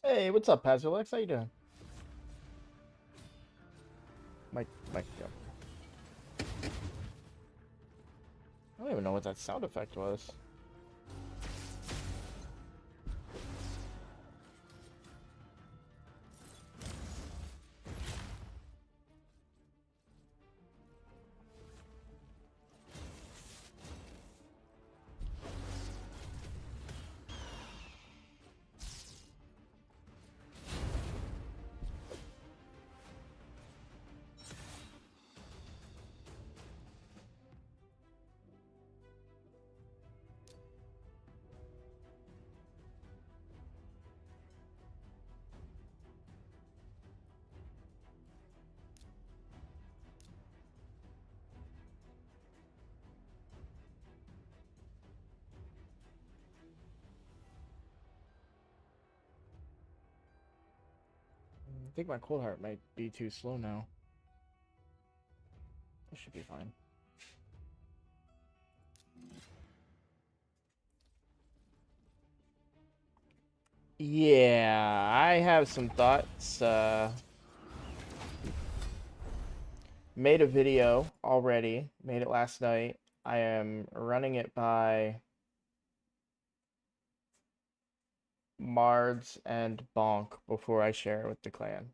Hey, what's up, Pazulex? How you doing? Mike, go. I don't even know what that sound effect was. I think my cold heart might be too slow now. It should be fine. Yeah, I have some thoughts. Made a video already. Made it last night. I am running it by Mards and Bonk before I share it with the clan.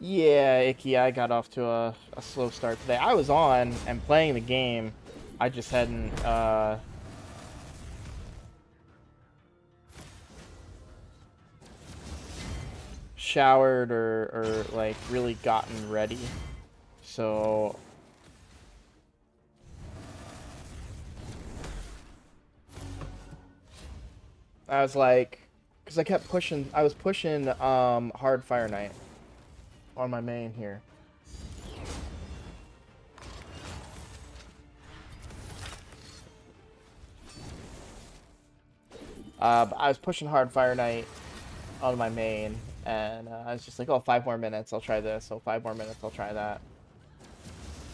Yeah, Icky, I got off to a slow start today. I was on and playing the game. I just hadn't showered or like really gotten ready. So I was like, because I was pushing hard Fire Knight on my main here. I was pushing hard Fire Knight on my main, and I was just like, oh, 5 more minutes, I'll try this. So 5 more minutes, I'll try that.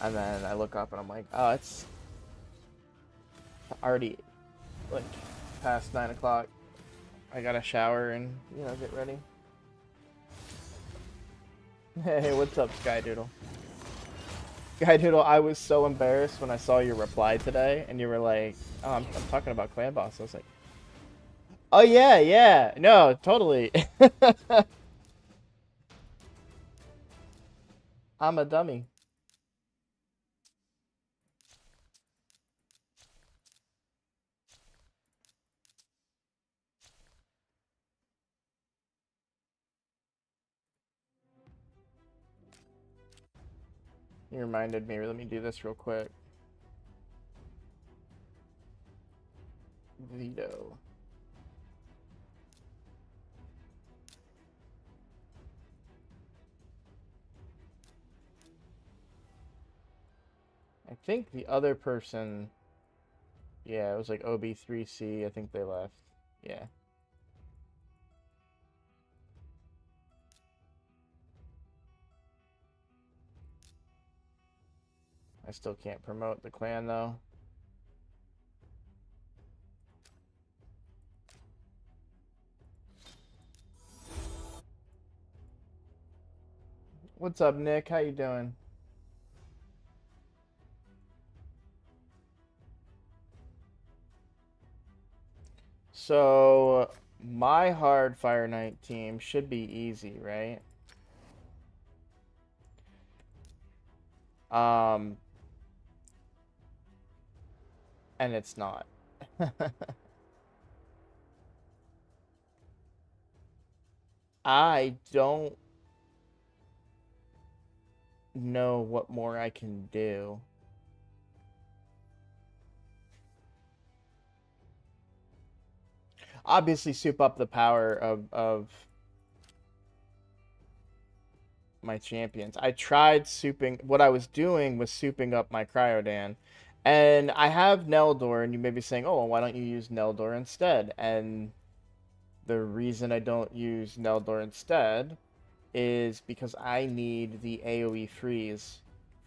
And then I look up and I'm like, oh, it's already like past 9 o'clock. I gotta shower and, you know, get ready. Hey, what's up, Skydoodle? Skydoodle, I was so embarrassed when I saw your reply today, and you were like, oh, I'm talking about Clan Boss. I was like, oh, yeah, yeah. No, totally. I'm a dummy. You reminded me. Let me do this real quick. Veto. I think the other person, yeah, it was like OB3C. I think they left. Yeah. I still can't promote the clan, though. What's up, Nick? How you doing? So, my hard Fire Knight team should be easy, right? And it's not. I don't know what more I can do. Obviously, soup up the power of my champions. I tried souping. What I was doing was souping up my Cryodan. And I have Neldor, and you may be saying, oh, well, why don't you use Neldor instead? And the reason I don't use Neldor instead is because I need the AoE freeze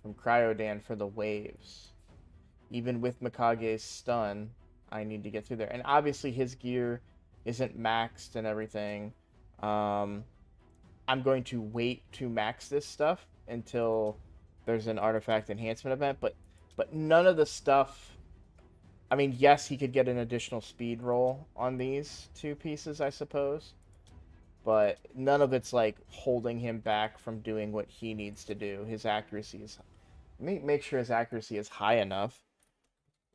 from Cryodan for the waves. Even with Mikage's stun, I need to get through there. And obviously his gear isn't maxed and everything. I'm going to wait to max this stuff until there's an artifact enhancement event, but none of the stuff. I mean, yes, he could get an additional speed roll on these two pieces, I suppose, but none of it's like holding him back from doing what he needs to do. His accuracy is. Make sure his accuracy is high enough.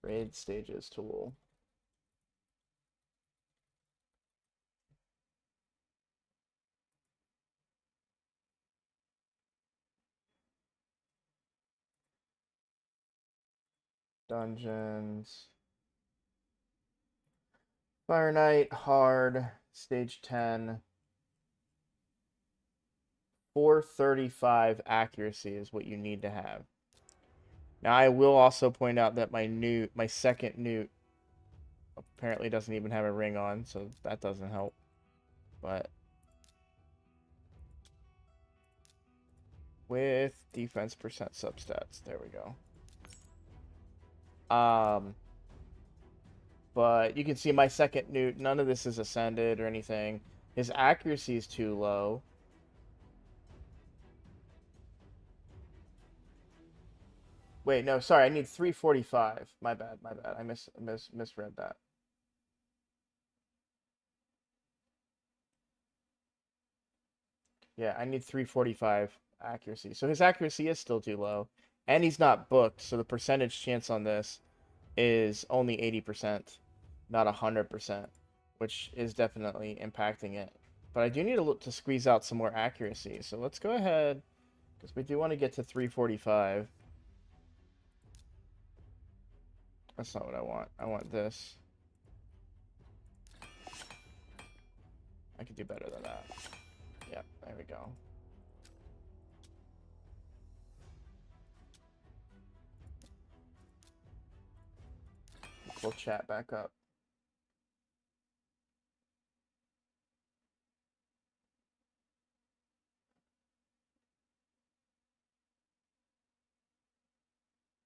Raid stages tool. Dungeons. Fire Knight, hard, stage 10. 435 accuracy is what you need to have. Now I will also point out that my second newt apparently doesn't even have a ring on, so that doesn't help. But with defense percent substats, there we go. But you can see my second newt, none of this is ascended or anything. His accuracy is too low. Wait, no, sorry, I need 345. My bad. I misread that. Yeah, I need 345 accuracy. So his accuracy is still too low. And he's not booked, so the percentage chance on this is only 80%, not 100%, which is definitely impacting it. But I do need to look to squeeze out some more accuracy. So let's go ahead, because we do want to get to 345. That's not what I want. I want this. I could do better than that. Yep, there we go. We'll chat back up.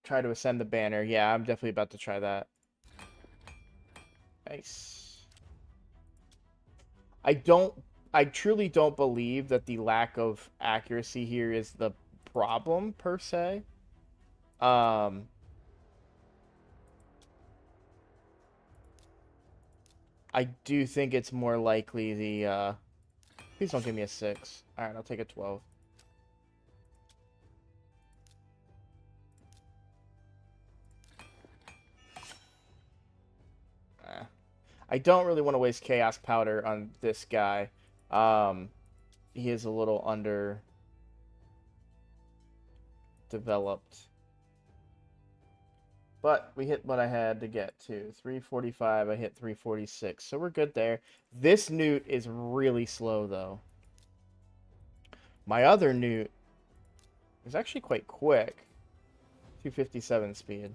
Try to ascend the banner. Yeah, I'm definitely about to try that. Nice. I truly don't believe that the lack of accuracy here is the problem, per se. I do think it's more likely the, please don't give me a 6. Alright, I'll take a 12. I don't really want to waste Chaos Powder on this guy. He is a little underdeveloped. But we hit what I had to get to. 345, I hit 346. So we're good there. This newt is really slow, though. My other newt is actually quite quick. 257 speed.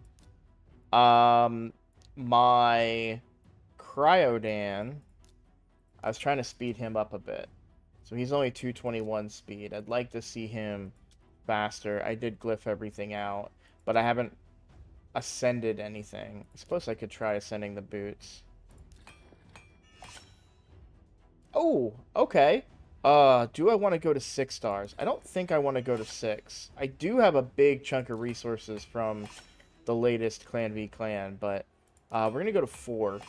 My Cryodan, I was trying to speed him up a bit. So he's only 221 speed. I'd like to see him faster. I did glyph everything out, but I haven't ascended anything. I suppose I could try ascending the boots. Oh, okay. Do I want to go to 6 stars? I don't think I want to go to 6. I do have a big chunk of resources from the latest Clan v Clan, but we're going to go to 4.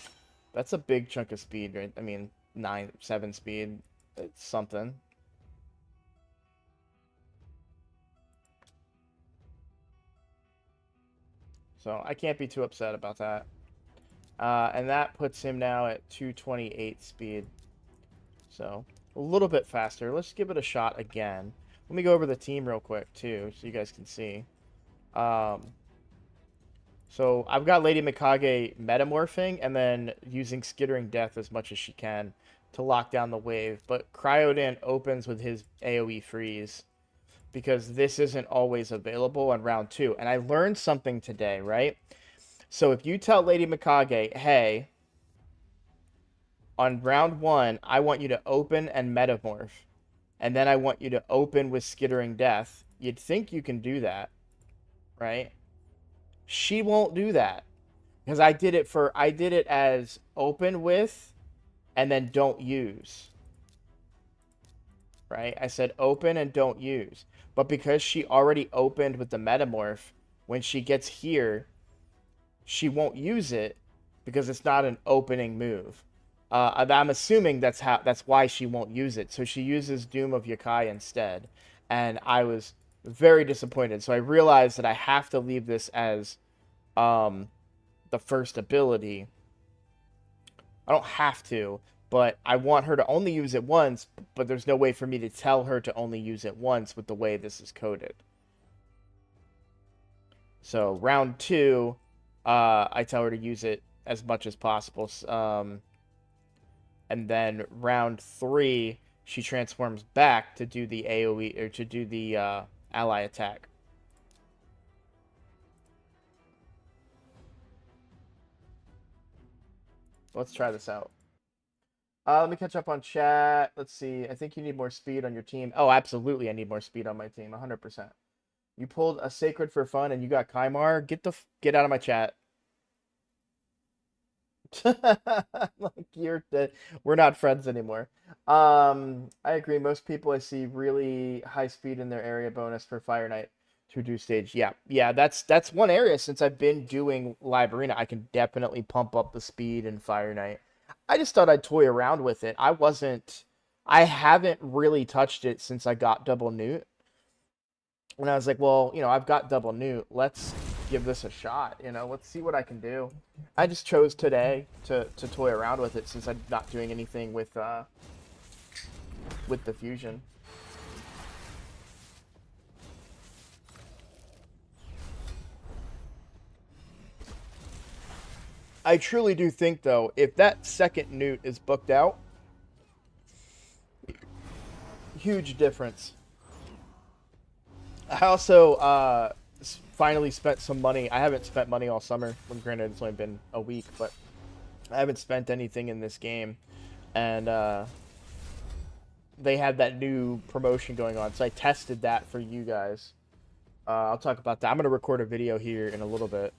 That's a big chunk of speed, right? I mean, 7 speed. It's something. So I can't be too upset about that. And that puts him now at 228 speed. So a little bit faster. Let's give it a shot again. Let me go over the team real quick, too, so you guys can see. So I've got Lady Mikage metamorphing and then using Skittering Death as much as she can to lock down the wave. But Cryodan opens with his AoE freeze because this isn't always available on round 2. And I learned something today, right? So if you tell Lady Mikage, hey, on round 1, I want you to open and metamorph, and then I want you to open with Skittering Death, you'd think you can do that, right? She won't do that because I did it as open with and then don't use, right? I said open and don't use, but because she already opened with the metamorph, when she gets here, she won't use it because it's not an opening move. I'm assuming that's why she won't use it. So she uses Doom of Yokai instead, and I was very disappointed. So I realized that I have to leave this as the first ability. I don't have to, but I want her to only use it once, but there's no way for me to tell her to only use it once with the way this is coded. So round 2, I tell her to use it as much as possible. And then round 3, she transforms back to do the AoE, or to do the ally attack. Let's try this out. Let me catch up on chat. Let's see. I think you need more speed on your team. Oh, absolutely, I need more speed on my team. 100%. You pulled a Sacred for fun, and you got Kaimar. Get out of my chat. Like we're not friends anymore. I agree. Most people I see really high speed in their area bonus for Fire Knight to do stage. Yeah. That's one area since I've been doing live arena. I can definitely pump up the speed in Fire Knight. I just thought I'd toy around with it. I haven't really touched it since I got double newt. And I was like, well, I've got double newt. Let's give this a shot. Let's see what I can do. I just chose today to toy around with it since I'm not doing anything with the fusion. I truly do think, though, if that second newt is booked out, huge difference. I also finally spent some money. I haven't spent money all summer. When granted, it's only been a week, but I haven't spent anything in this game. And they had that new promotion going on, so I tested that for you guys. I'll talk about that. I'm going to record a video here in a little bit.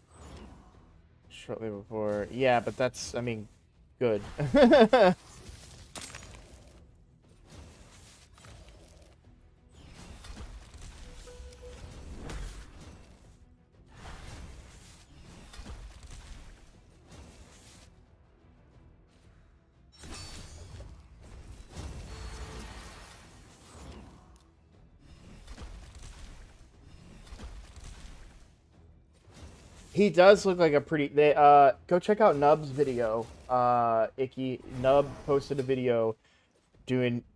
Shortly before. Yeah, but that's, I mean, good. He does look like a pretty. Go check out Nub's video. Icky Nub posted a video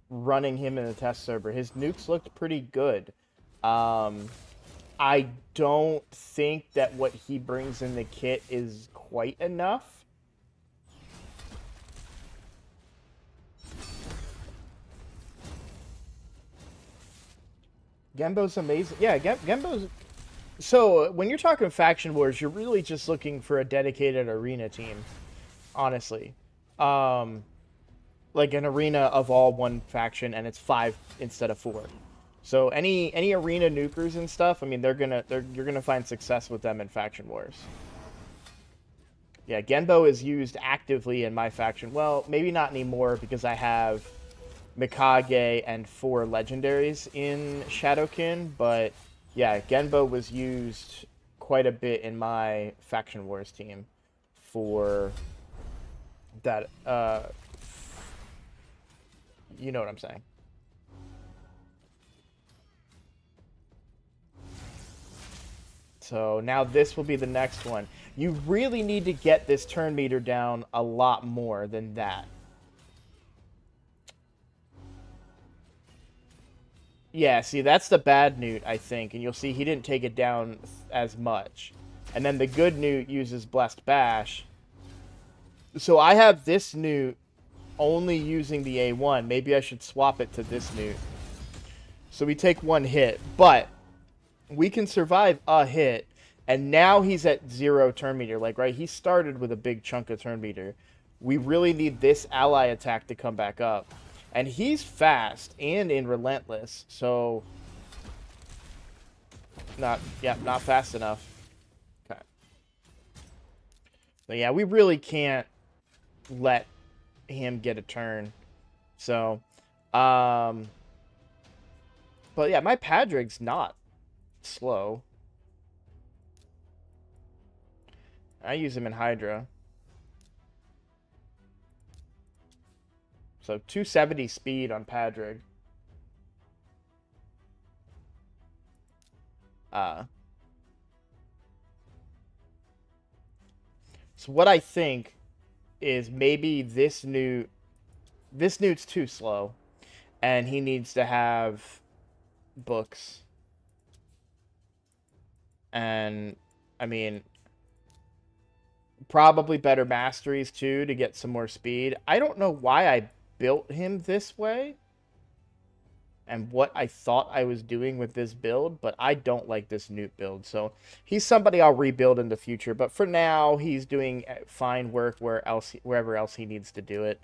running him in the test server. His nukes looked pretty good. I don't think that what he brings in the kit is quite enough. Genbo's amazing. Yeah, Genbo's. So, when you're talking faction wars, you're really just looking for a dedicated arena team, honestly. Like an arena of all one faction, and it's 5 instead of 4. So any arena nukers and stuff, I mean, you're gonna find success with them in faction wars. Yeah, Genbo is used actively in my faction. Well, maybe not anymore because I have Mikage and 4 legendaries in Shadowkin, but yeah, Genbo was used quite a bit in my Faction Wars team for that, you know what I'm saying. So now this will be the next one. You really need to get this turn meter down a lot more than that. Yeah, see, that's the bad Newt, I think. And you'll see he didn't take it down as much. And then the good Newt uses Blessed Bash. So I have this Newt only using the A1. Maybe I should swap it to this Newt. So we take one hit. But we can survive a hit. And now he's at 0 turn meter. Like, right, he started with a big chunk of turn meter. We really need this ally attack to come back up. And he's fast and in Relentless, so not fast enough. Okay. So yeah, we really can't let him get a turn. So, but yeah, my Padrig's not slow. I use him in Hydra. So 270 speed on Padrig. So what I think is maybe this Newt's too slow, and he needs to have books. And I mean, probably better masteries too to get some more speed. I don't know why I built him this way and what I thought I was doing with this build, but I don't like this Newt build. So he's somebody I'll rebuild in the future, but for now he's doing fine work wherever else he needs to do it.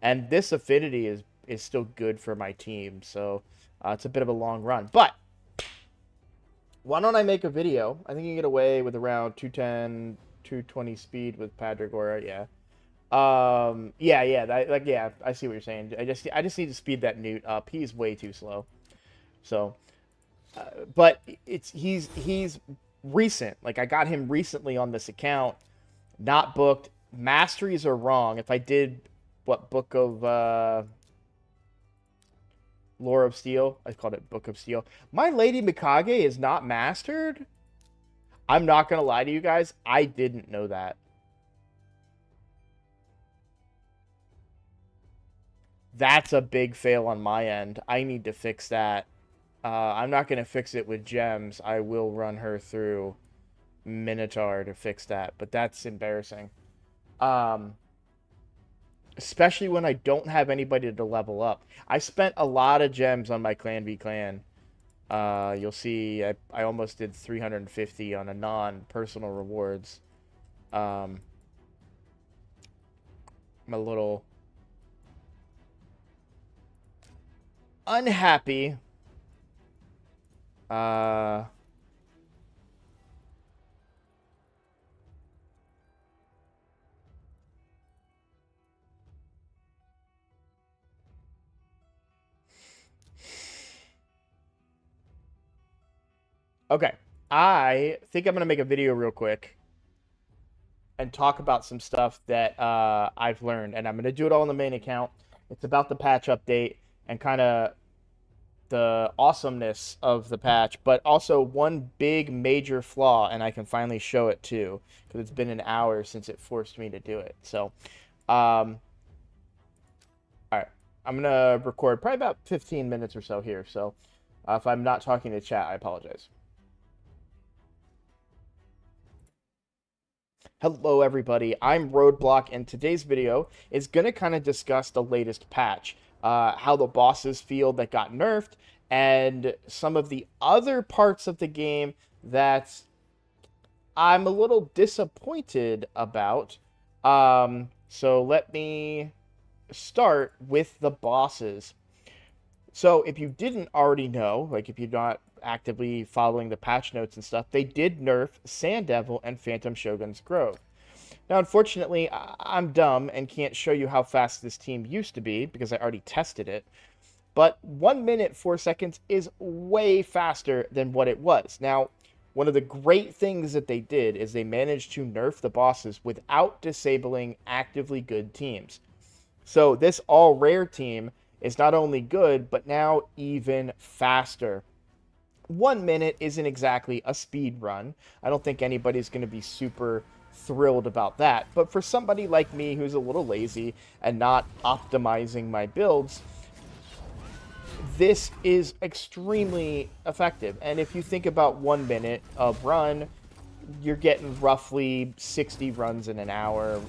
And this affinity is still good for my team, so it's a bit of a long run. But why don't I make a video? I think you can get away with around 210, 220 speed with Padragora, yeah. Yeah, I see what you're saying. I just need to speed that Newt up. He's way too slow. So, but he's recent. Like, I got him recently on this account, not booked. Masteries are wrong. If I did, Book of, Lore of Steel? I called it Book of Steel. My Lady Mikage is not mastered? I'm not going to lie to you guys. I didn't know that. That's a big fail on my end. I need to fix that. I'm not going to fix it with gems. I will run her through Minotaur to fix that. But that's embarrassing. Especially when I don't have anybody to level up. I spent a lot of gems on my Clan v Clan. You'll see I almost did 350 on a non-personal rewards. I'm a little unhappy. Okay, I think I'm going to make a video real quick and talk about some stuff that I've learned. And I'm going to do it all on the main account. It's about the patch update and kind of the awesomeness of the patch, but also one big major flaw, and I can finally show it too, because it's been an hour since it forced me to do it. So, all right, I'm going to record probably about 15 minutes or so here. So if I'm not talking to chat, I apologize. Hello everybody, I'm Roadblock, and today's video is going to kind of discuss the latest patch, how the bosses feel that got nerfed, and some of the other parts of the game that I'm a little disappointed about. So let me start with the bosses. So if you didn't already know, like if you're not actively following the patch notes and stuff, they did nerf Sand Devil and Phantom Shogun's Grove. Now, unfortunately, I'm dumb and can't show you how fast this team used to be because I already tested it. But 1 minute, 4 seconds is way faster than what it was. Now, one of the great things that they did is they managed to nerf the bosses without disabling actively good teams. So this all rare team is not only good, but now even faster. 1 minute isn't exactly a speed run. I don't think anybody's going to be super thrilled about that. But for somebody like me who's a little lazy and not optimizing my builds, this is extremely effective. And if you think about 1 minute of run, you're getting roughly 60 runs in an hour,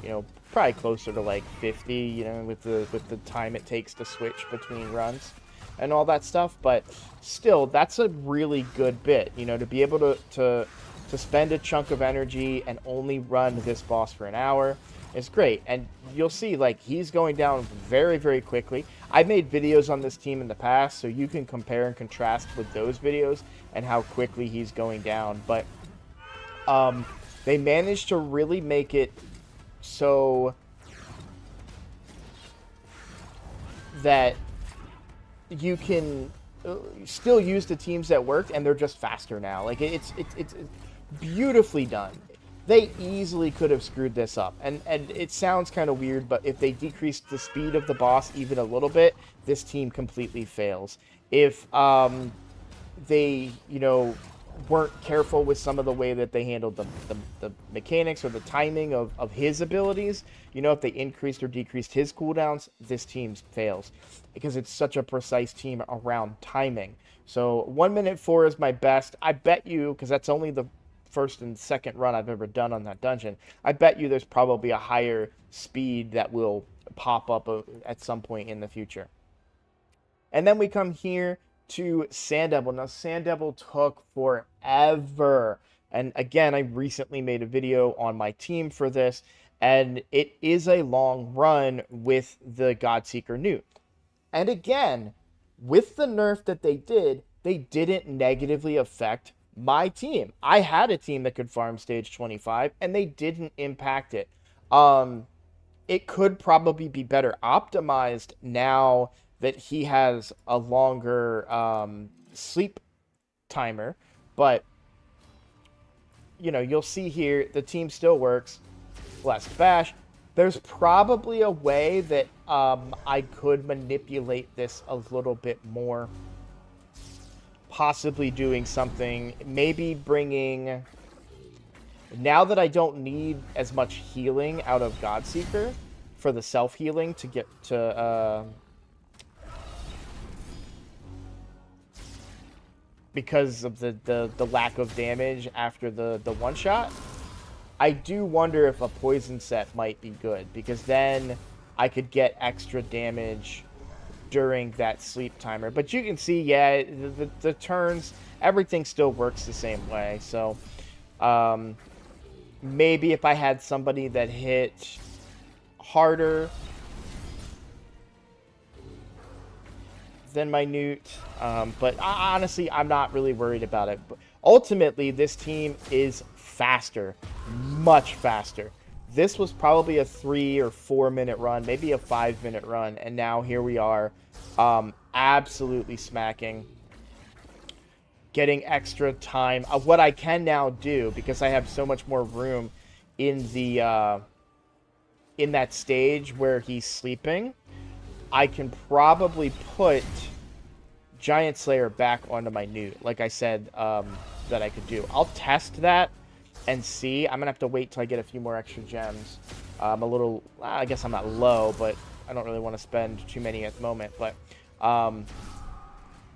probably closer to like 50, with the time it takes to switch between runs and all that stuff. But still, that's a really good bit, to be able to spend a chunk of energy and only run this boss for an hour is great. And you'll see, like, he's going down very, very quickly. I've made videos on this team in the past, so you can compare and contrast with those videos and how quickly he's going down. But they managed to really make it so that you can still use the teams that worked, and they're just faster now. Like, it's beautifully done. They easily could have screwed this up, and it sounds kind of weird, but if they decreased the speed of the boss even a little bit, this team completely fails. If they weren't careful with some of the way that they handled the mechanics or the timing of his abilities, if they increased or decreased his cooldowns, this team fails because it's such a precise team around timing. So 1 minute 4 is my best. I bet you, because that's only the first and second run I've ever done on that dungeon, I bet you there's probably a higher speed that will pop up at some point in the future. And then we come here to Sand Devil. Now, Sand Devil took forever. And again, I recently made a video on my team for this, and it is a long run with the Godseeker Newt. And again, with the nerf that they did, they didn't negatively affect my team. I had a team that could farm stage 25, and they didn't impact it. It could probably be better optimized now that he has a longer sleep timer, but you'll see here the team still works. Blast Bash. There's probably a way that I could manipulate this a little bit more, possibly doing something, maybe bringing, now that I don't need as much healing out of Godseeker for the self-healing to get to because of the lack of damage after the one-shot, I do wonder if a poison set might be good, because then I could get extra damage during that sleep timer. But you can see, yeah, the turns, everything still works the same way. So maybe if I had somebody that hit harder than my Newt, but honestly, I'm not really worried about it. But ultimately, this team is faster, much faster. This was probably a 3 or 4 minute run, maybe a 5 minute run, and now here we are, absolutely smacking, getting extra time. What I can now do, because I have so much more room in the in that stage where he's sleeping, I can probably put Giant Slayer back onto my Newt, like I said that I could do. I'll test that and see. I'm gonna have to wait till I get a few more extra gems. I'm a little, I guess I'm not low, but I don't really want to spend too many at the moment. But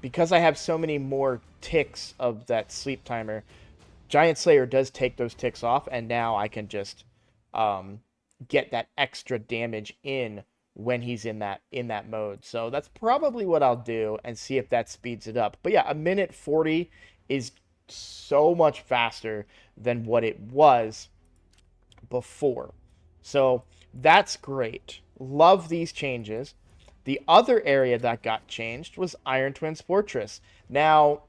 because I have so many more ticks of that sleep timer, Giant Slayer does take those ticks off, and now I can just get that extra damage in when he's in that mode. So that's probably what I'll do and see if that speeds it up. But yeah, 1:40 is so much faster than what it was before. So that's great. Love these changes. The other area that got changed was Iron Twins Fortress. Now,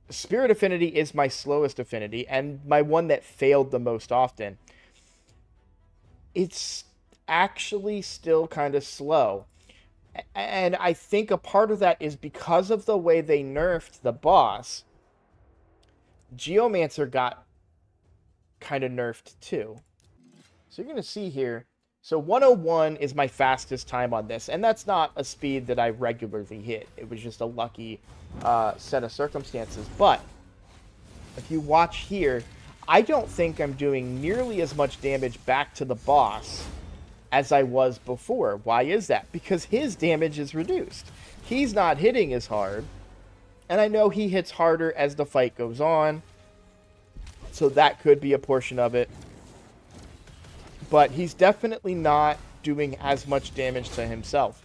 Spirit Affinity is my slowest affinity and my one that failed the most often. It's actually still kind of slow. And I think a part of that is because of the way they nerfed the boss. Geomancer got kind of nerfed too. So you're going to see here, So 101 is my fastest time on this, and that's not a speed that I regularly hit. It was just a lucky set of circumstances. But if you watch here, I don't think I'm doing nearly as much damage back to the boss as I was before. Why is that? Because his damage is reduced. He's not hitting as hard, and I know he hits harder as the fight goes on, so that could be a portion of it. But he's definitely not doing as much damage to himself.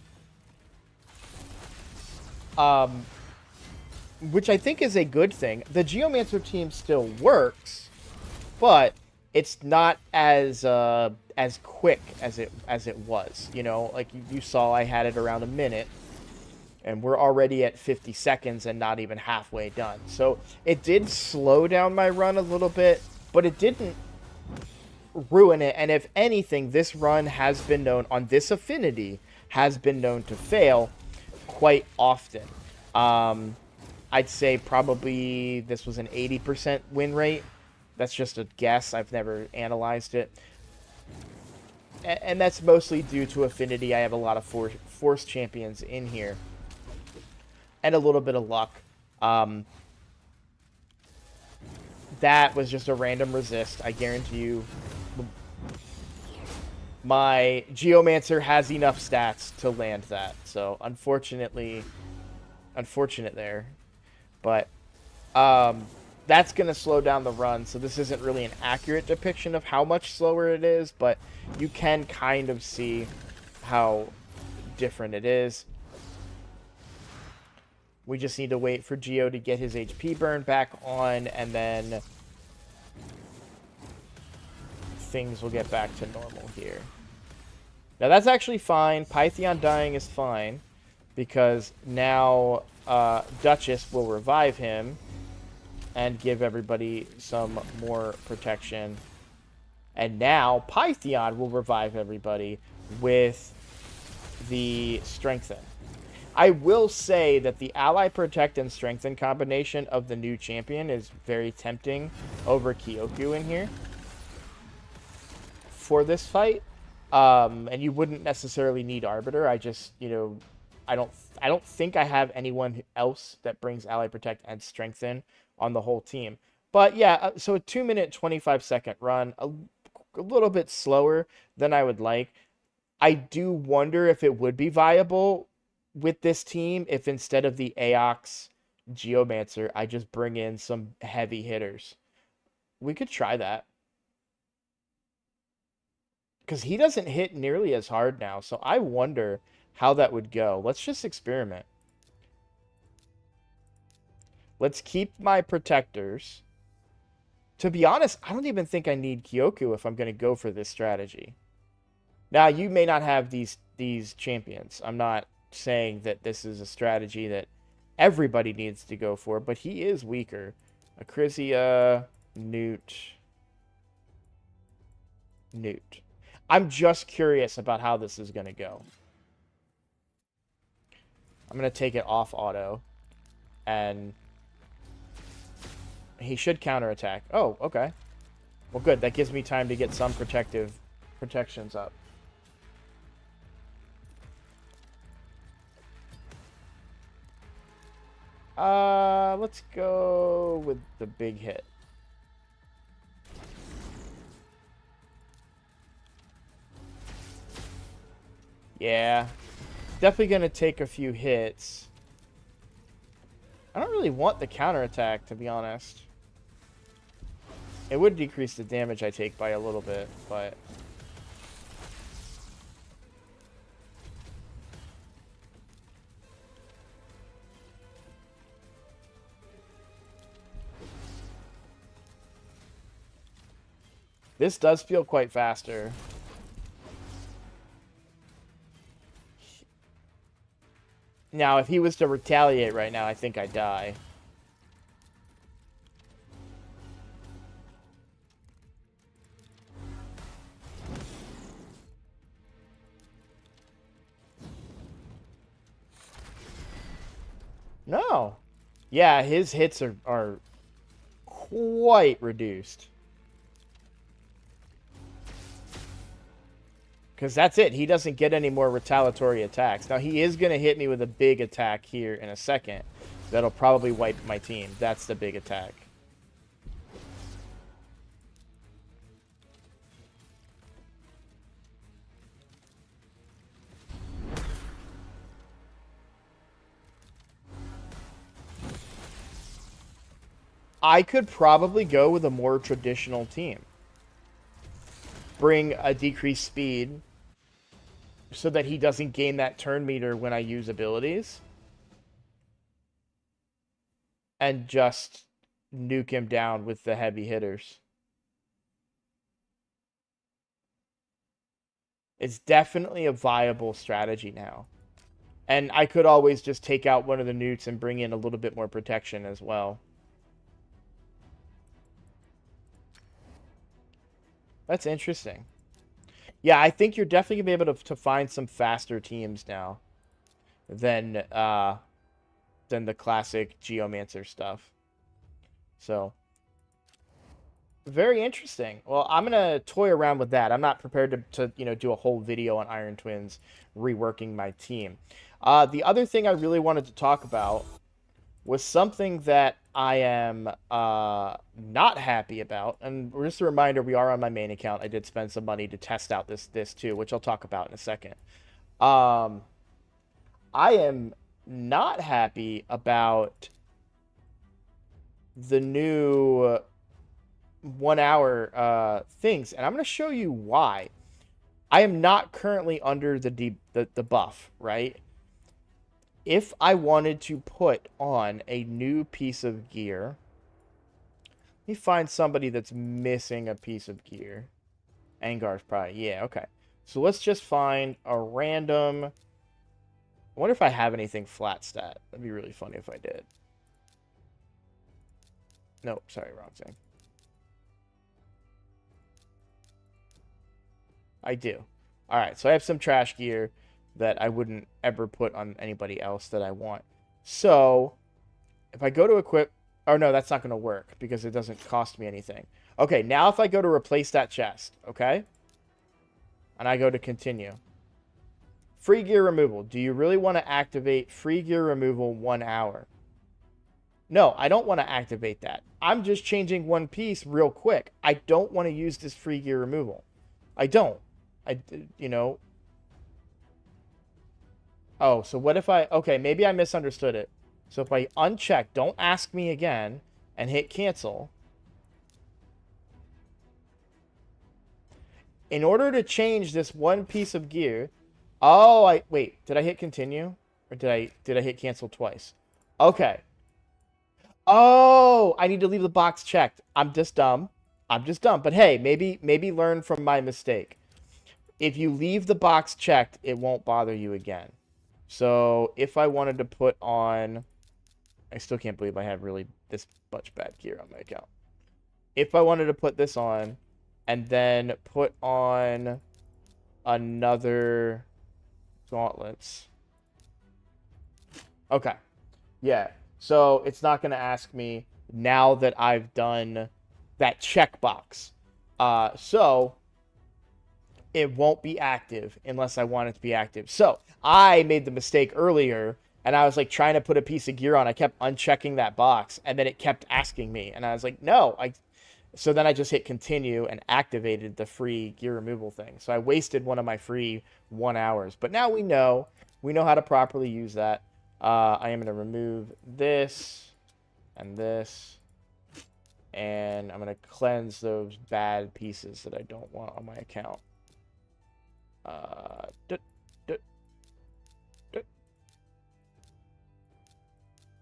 Which I think is a good thing. The Geomancer team still works, but it's not as quick as it was. You know, like you saw, I had it around a minute, and we're already at 50 seconds and not even halfway done. So it did slow down my run a little bit, but it didn't ruin it. And if anything, this run has been known, on this affinity, has been known to fail quite often. I'd say probably this was an 80% win rate. That's just a guess. I've never analyzed it. And that's mostly due to affinity. I have a lot of force champions in here. And a little bit of luck. That was just a random resist. I guarantee you my Geomancer has enough stats to land that. So, unfortunate there. But, that's going to slow down the run. So, this isn't really an accurate depiction of how much slower it is. But you can kind of see how different it is. We just need to wait for Geo to get his HP burn back on, and then things will get back to normal here. Now that's actually fine. Pythion dying is fine, because now Duchess will revive him and give everybody some more protection. And now Pythion will revive everybody with the Strengthen. I will say that the Ally Protect and Strengthen combination of the new champion is very tempting over Kyoku in here for this fight. And you wouldn't necessarily need Arbiter. I just, you know, I don't think I have anyone else that brings Ally Protect and Strengthen on the whole team. But yeah, so a 2-minute, 25-second run, a little bit slower than I would like. I do wonder if it would be viable with this team if instead of the Aox Geomancer, I just bring in some heavy hitters. We could try that. Because he doesn't hit nearly as hard now, so I wonder how that would go. Let's just experiment. Let's keep my protectors. To be honest, I don't even think I need Kyoku if I'm going to go for this strategy. Now, you may not have these champions. I'm not saying that this is a strategy that everybody needs to go for, but he is weaker. Acrisia, Newt. I'm just curious about how this is going to go. I'm going to take it off auto, and he should counterattack. Oh, okay. Well, good. That gives me time to get some protections up. Let's go with the big hit. Yeah. Definitely going to take a few hits. I don't really want the counterattack, to be honest. It would decrease the damage I take by a little bit, but... This does feel quite faster. Now, if he was to retaliate right now, I think I'd die. No. Yeah, his hits are quite reduced. Because that's it. He doesn't get any more retaliatory attacks. Now, he is going to hit me with a big attack here in a second. That'll probably wipe my team. That's the big attack. I could probably go with a more traditional team. Bring a decreased speed so that he doesn't gain that turn meter when I use abilities. And just nuke him down with the heavy hitters. It's definitely a viable strategy now. And I could always just take out one of the newts and bring in a little bit more protection as well. That's interesting. Yeah, I think you're definitely going to be able to find some faster teams now than the classic Geomancer stuff. So, very interesting. Well, I'm going to toy around with that. I'm not prepared to do a whole video on Iron Twins reworking my team. The other thing I really wanted to talk about was something that I am not happy about. And just a reminder, we are on my main account. I did spend some money to test out this too, which I'll talk about in a second. I am not happy about the new 1 hour things, and I'm going to show you why. I am not currently under the buff, right? If I wanted to put on a new piece of gear, let me find somebody that's missing a piece of gear. Angar's probably, yeah, okay. So let's just find a random. I wonder if I have anything flat stat. That'd be really funny if I did. Nope, sorry, wrong thing. I do. All right, so I have some trash gear that I wouldn't ever put on anybody else that I want. So, if I go to equip... Oh, no, that's not going to work because it doesn't cost me anything. Okay, now if I go to replace that chest, okay? And I go to continue. Free gear removal. Do you really want to activate free gear removal 1 hour? No, I don't want to activate that. I'm just changing one piece real quick. I don't want to use this free gear removal. I don't. Oh, so what if I... Okay, maybe I misunderstood it. So if I uncheck, don't ask me again, and hit cancel. In order to change this one piece of gear... Oh, wait, did I hit continue? Or did I hit cancel twice? Okay. Oh, I need to leave the box checked. I'm just dumb. But hey, maybe learn from my mistake. If you leave the box checked, it won't bother you again. So if I wanted to put on... I still can't believe I have really this much bad gear on my account. If I wanted to put this on and then put on another gauntlets. Okay. Yeah. So it's not going to ask me now that I've done that checkbox. So it won't be active unless I want it to be active. So I made the mistake earlier, and I was like trying to put a piece of gear on. I kept unchecking that box, and then it kept asking me, and I was like, no. So then I just hit continue and activated the free gear removal thing. So I wasted one of my free 1 hours. But now we know how to properly use that. I am going to remove this and this, and I'm going to cleanse those bad pieces that I don't want on my account.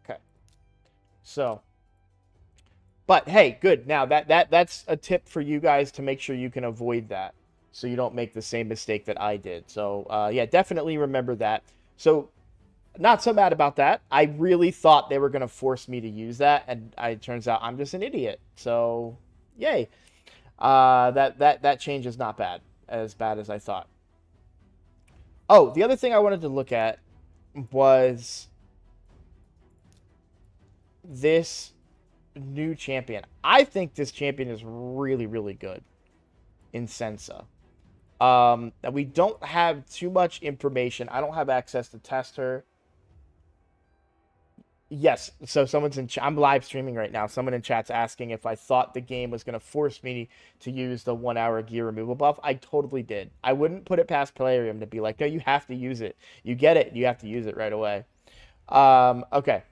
Okay. So, but hey, good. Now that's a tip for you guys to make sure you can avoid that, so you don't make the same mistake that I did. So, yeah, definitely remember that. So, not so mad about that. I really thought they were going to force me to use that, and it turns out I'm just an idiot. So, yay. That change is not as bad as I thought. Oh, the other thing I wanted to look at was this new champion. I think this champion is really, really good in Sensa. We don't have too much information. I don't have access to test her. Yes, so someone's in I'm live streaming right now. Someone in chat's asking if I thought the game was going to force me to use the 1 hour gear removal buff. I totally did. I wouldn't put it past Plarium to be like, no, you have to use it. You get it, you have to use it right away. Okay.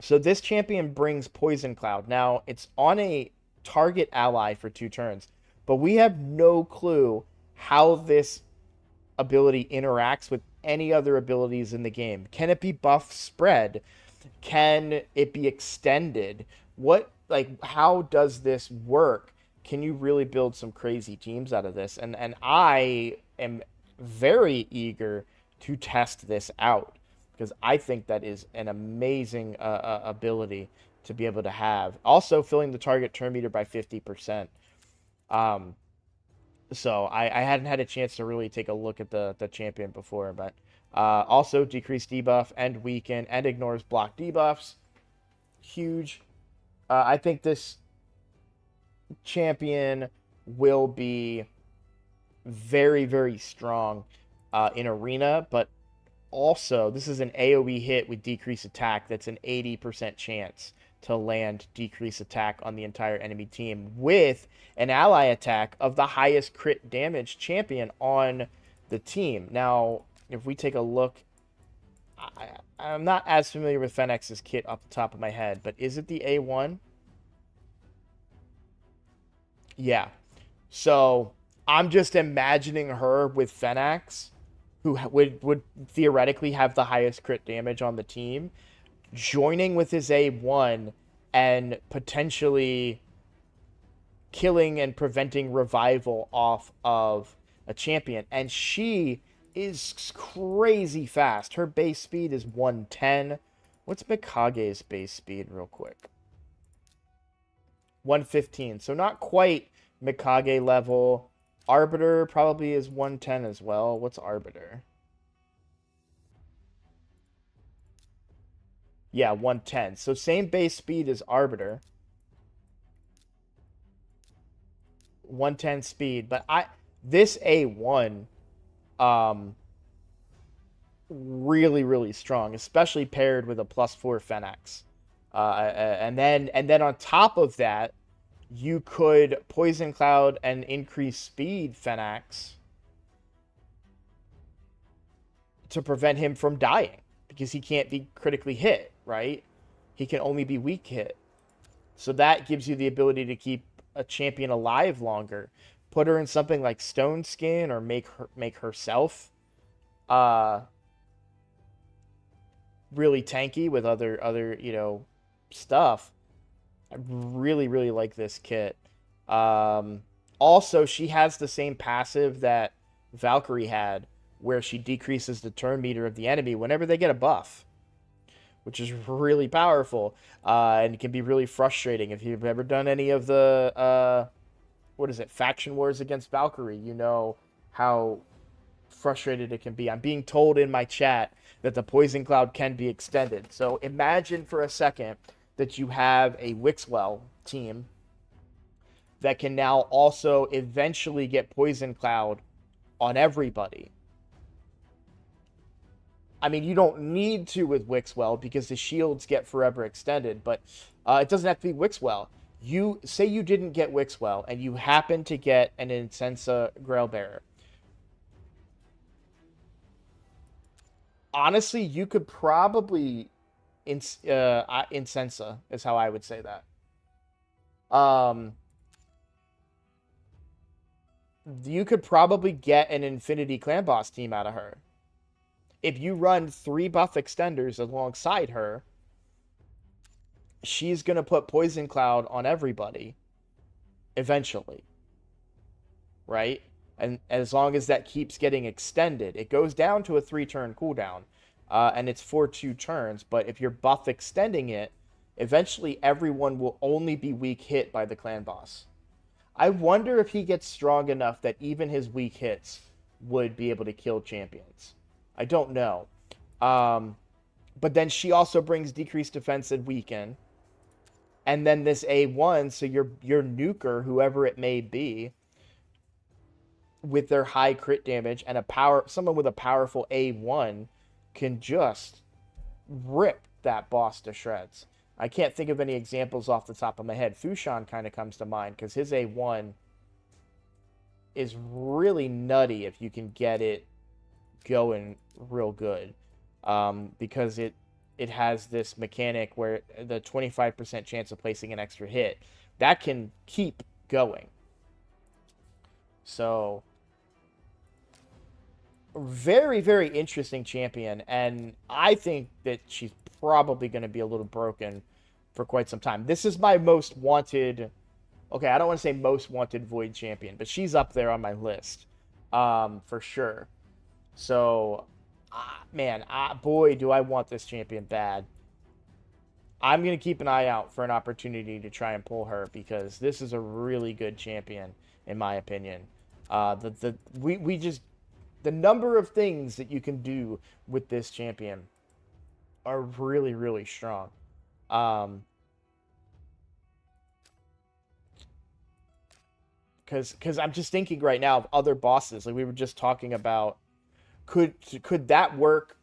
So this champion brings Poison Cloud. Now, it's on a target ally for 2 turns, but we have no clue how this ability interacts with any other abilities in the game. Can it be buff spread? Can it be extended? How does this work? Can you really build some crazy teams out of this? And I am very eager to test this out because I think that is an amazing ability to be able to have. Also, filling the target turn meter by 50%. So I hadn't had a chance to really take a look at the champion before, but also decrease debuff and weaken and ignores block debuffs. Huge. I think this champion will be very, very strong in arena, but also this is an AoE hit with decreased attack. That's an 80% chance to land decrease attack on the entire enemy team with an ally attack of the highest crit damage champion on the team. Now, if we take a look, I'm not as familiar with Fenix's kit off the top of my head, but is it the A1? Yeah. So I'm just imagining her with Fenix, who would theoretically have the highest crit damage on the team, joining with his A1 and potentially killing and preventing revival off of a champion. And she is crazy fast. Her base speed is 110. What's Mikage's base speed real quick? 115. So not quite Mikage level. Arbiter probably is 110 as well. What's Arbiter? Yeah, 110. So same base speed as Arbiter. 110 speed. But this A1 really, really strong, especially paired with a +4 Fenix. And then on top of that, you could Poison Cloud and increase speed Fenix to prevent him from dying because he can't be critically hit, right? He can only be weak hit. So that gives you the ability to keep a champion alive longer. Put her in something like Stone Skin or make herself really tanky with other stuff. I really, really like this kit. Also, she has the same passive that Valkyrie had, where she decreases the turn meter of the enemy whenever they get a buff, which is really powerful, and can be really frustrating. If you've ever done any of the, faction wars against Valkyrie, you know how frustrated it can be. I'm being told in my chat that the Poison Cloud can be extended. So imagine for a second that you have a Wixwell team that can now also eventually get Poison Cloud on everybody. I mean, you don't need to with Wixwell because the shields get forever extended, but it doesn't have to be Wixwell. You say you didn't get Wixwell and you happen to get an Incensa Grailbearer. Honestly, you could probably Incensa is how I would say that. You could probably get an Infinity Clan Boss team out of her. If you run 3 buff extenders alongside her, she's going to put Poison Cloud on everybody eventually. Right? And as long as that keeps getting extended, it goes down to a 3-turn cooldown. And it's for 2 turns. But if you're buff extending it, eventually everyone will only be weak hit by the clan boss. I wonder if he gets strong enough that even his weak hits would be able to kill champions. I don't know. But then she also brings decreased defense and weaken. And then this A1, so your nuker, whoever it may be, with their high crit damage and someone with a powerful A1 can just rip that boss to shreds. I can't think of any examples off the top of my head. Fushan kind of comes to mind because his A1 is really nutty if you can get it going real good. Because it has this mechanic where the 25% chance of placing an extra hit, that can keep going. So, very, very interesting champion, and I think that she's probably going to be a little broken for quite some time. This is my most wanted... Okay, I don't want to say most wanted Void champion, but she's up there on my list, for sure. So, man, boy, do I want this champion bad. I'm going to keep an eye out for an opportunity to try and pull her, because this is a really good champion, in my opinion. The number of things that you can do with this champion are really, really strong. Because I'm just thinking right now of other bosses. Like we were just talking about, could that work?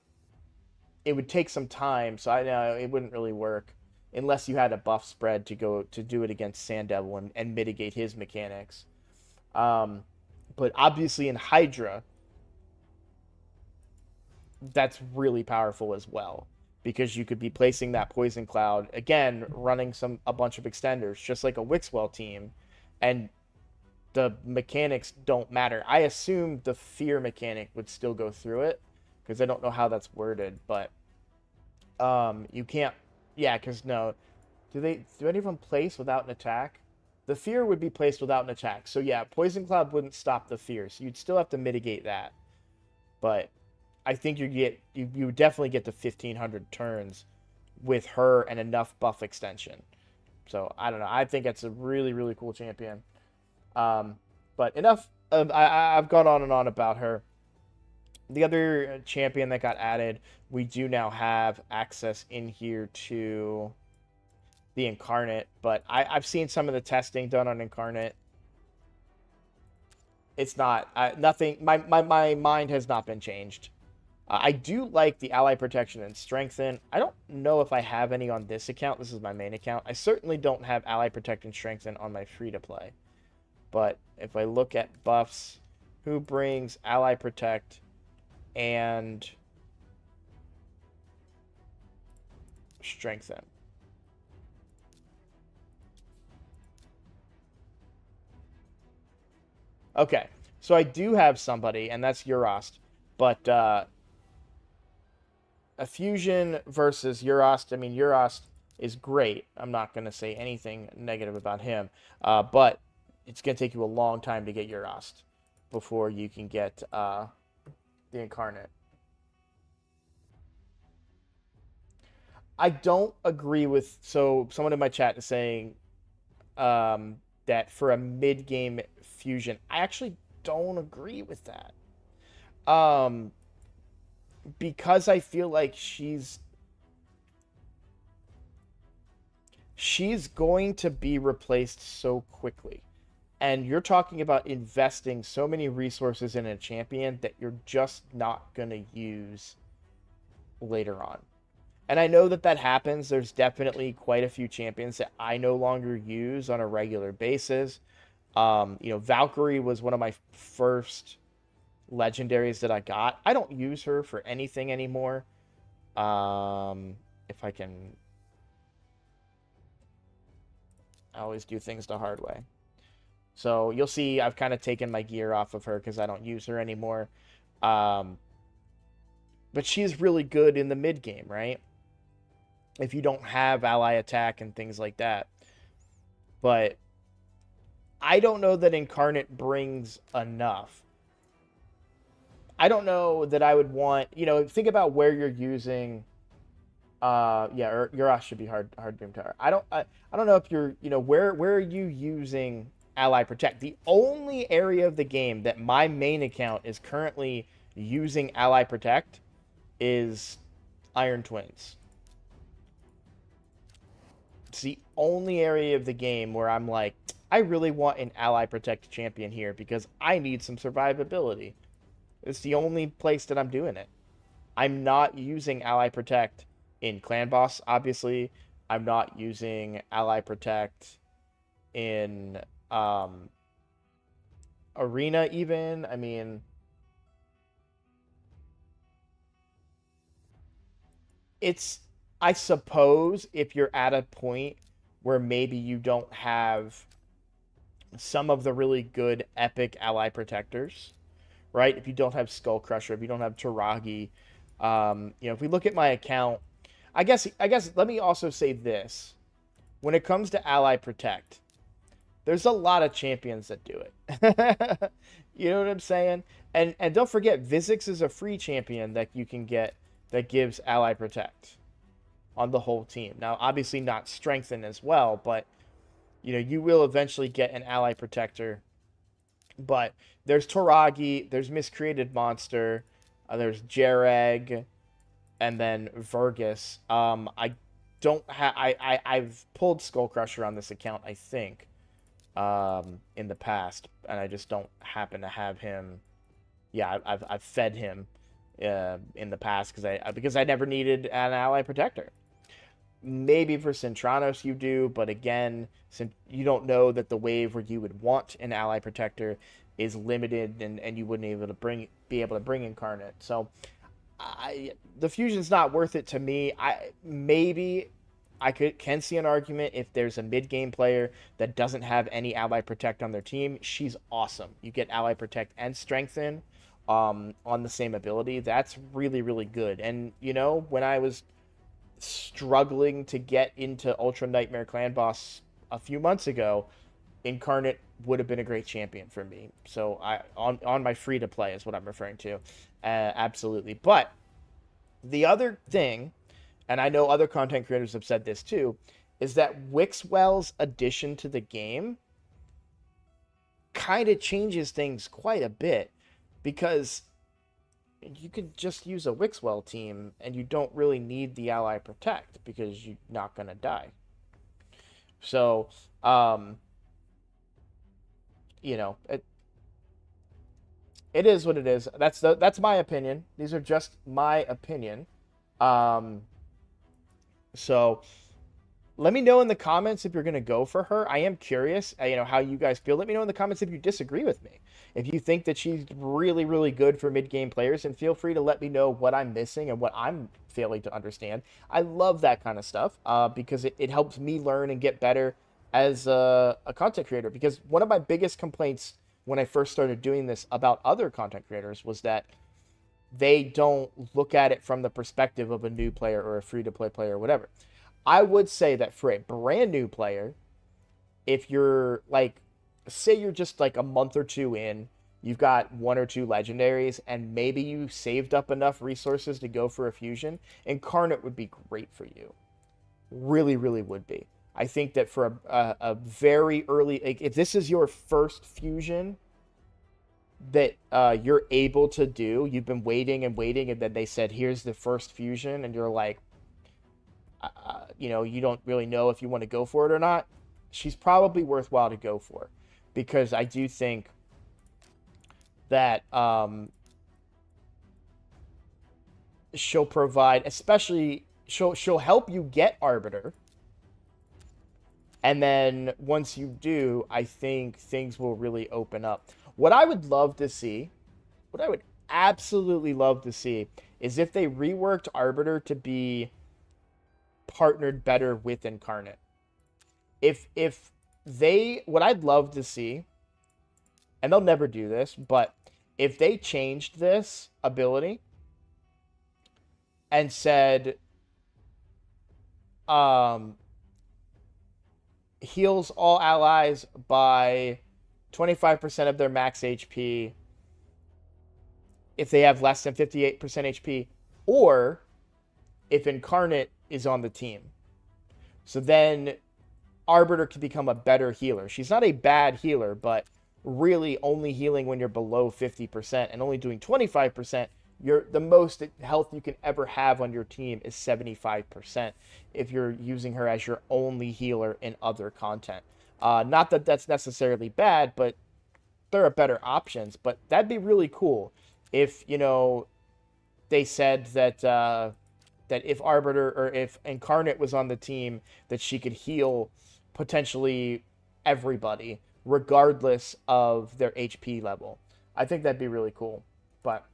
It would take some time, so I know it wouldn't really work unless you had a buff spread to do it against Sand Devil and mitigate his mechanics. But obviously in Hydra, that's really powerful as well, because you could be placing that poison cloud again, running a bunch of extenders, just like a Wixwell team, and the mechanics don't matter. I assume the fear mechanic would still go through it, because I don't know how that's worded, but you can't. Yeah, because no, do any of them place without an attack? The fear would be placed without an attack. So yeah, poison cloud wouldn't stop the fear, so you'd still have to mitigate that. But I think you would definitely get to 1,500 turns with her and enough buff extension. So I don't know. I think it's a really, really cool champion. But enough. I've gone on and on about her. The other champion that got added, we do now have access in here to the Incarnate, but I've seen some of the testing done on Incarnate. It's not nothing. My mind has not been changed. I do like the Ally Protection and Strengthen. I don't know if I have any on this account. This is my main account. I certainly don't have Ally Protect and Strengthen on my free-to-play. But if I look at buffs, who brings Ally Protect and Strengthen? Okay, so I do have somebody, and that's Eurast. But a Fusion versus Eurast, I mean, Eurast is great. I'm not going to say anything negative about him. But it's going to take you a long time to get Eurast before you can get the Incarnate. I don't agree with... So, someone in my chat is saying that for a mid-game Fusion, I actually don't agree with that. Because I feel like she's going to be replaced so quickly. And you're talking about investing so many resources in a champion that you're just not going to use later on. And I know that happens. There's definitely quite a few champions that I no longer use on a regular basis. Valkyrie was one of my first legendaries that I got. I don't use her for anything anymore. If I can... I always do things the hard way. So you'll see I've kind of taken my gear off of her because I don't use her anymore. But she's really good in the mid game, right? If you don't have ally attack and things like that. But I don't know that Incarnate brings enough. I don't know that I would want... think about where you're using... Euros should be hard Dream Tower. I don't know if you're... where are you using Ally Protect? The only area of the game that my main account is currently using Ally Protect is Iron Twins. It's the only area of the game where I'm like, I really want an ally protect champion here because I need some survivability. It's the only place that I'm doing it. I'm not using ally protect in clan boss, obviously. I'm not using ally protect in arena even. I mean, it's, I suppose, if you're at a point where maybe you don't have some of the really good epic ally protectors, right? If you don't have Skull Crusher, if you don't have Taragi, if we look at my account, I guess let me also say this. When it comes to ally protect, there's a lot of champions that do it. You know what I'm saying? And don't forget, Vizix is a free champion that you can get that gives ally protect on the whole team. Now, obviously not strengthen as well, but you will eventually get an ally protector. But there's Toragi, there's Miscreated Monster, there's Jareg, and then Vergus. I don't have I've pulled Skull Crusher on this account, I think, in the past, and I just don't happen to have him. Yeah, I've fed him in the past because I never needed an ally protector. Maybe for Centranos you do, but again, since you don't know that the wave where you would want an ally protector is limited, and you wouldn't be able to bring Incarnate. So the fusion's not worth it to me. I can see an argument if there's a mid game player that doesn't have any ally protect on their team. She's awesome. You get ally protect and strengthen on the same ability. That's really, really good. And when I was struggling to get into Ultra Nightmare Clan Boss a few months ago, Incarnate would have been a great champion for me. So on my free to play is what I'm referring to. Absolutely. But the other thing, and I know other content creators have said this too, is that Wixwell's addition to the game kind of changes things quite a bit, because you could just use a Wixwell team and you don't really need the ally protect because you're not going to die. So, it is what it is. That's my opinion. These are just my opinion. So let me know in the comments if you're going to go for her. I am curious, how you guys feel. Let me know in the comments if you disagree with me. If you think that she's really, really good for mid-game players, and feel free to let me know what I'm missing and what I'm failing to understand. I love that kind of stuff because it helps me learn and get better as a content creator. Because one of my biggest complaints when I first started doing this about other content creators was that they don't look at it from the perspective of a new player or a free-to-play player or whatever. I would say that for a brand new player, if you're say you're just like a month or two in, you've got one or two legendaries, and maybe you saved up enough resources to go for a fusion, Incarnate would be great for you. Really, really would be. I think that for a very early, if this is your first fusion that you're able to do, you've been waiting and waiting, and then they said, here's the first fusion, and you're like, you don't really know if you want to go for it or not, she's probably worthwhile to go for, because I do think that she'll provide, especially she'll help you get Arbiter, and then once you do, I think things will really open up. What I would love to see, what I would absolutely love to see, is if they reworked Arbiter to be partnered better with Incarnate. What I'd love to see, and they'll never do this, but if they changed this ability and said heals all allies by 25% of their max HP if they have less than 58% HP, or if Incarnate is on the team. So then Arbiter can become a better healer. She's not a bad healer, but really only healing when you're below 50% and only doing 25%. The most health you can ever have on your team is 75% if you're using her as your only healer in other content. Not that that's necessarily bad, but there are better options. But that'd be really cool if, you know, they said that that if Arbiter or if Incarnate was on the team, that she could heal potentially everybody, regardless of their HP level. I think that'd be really cool. But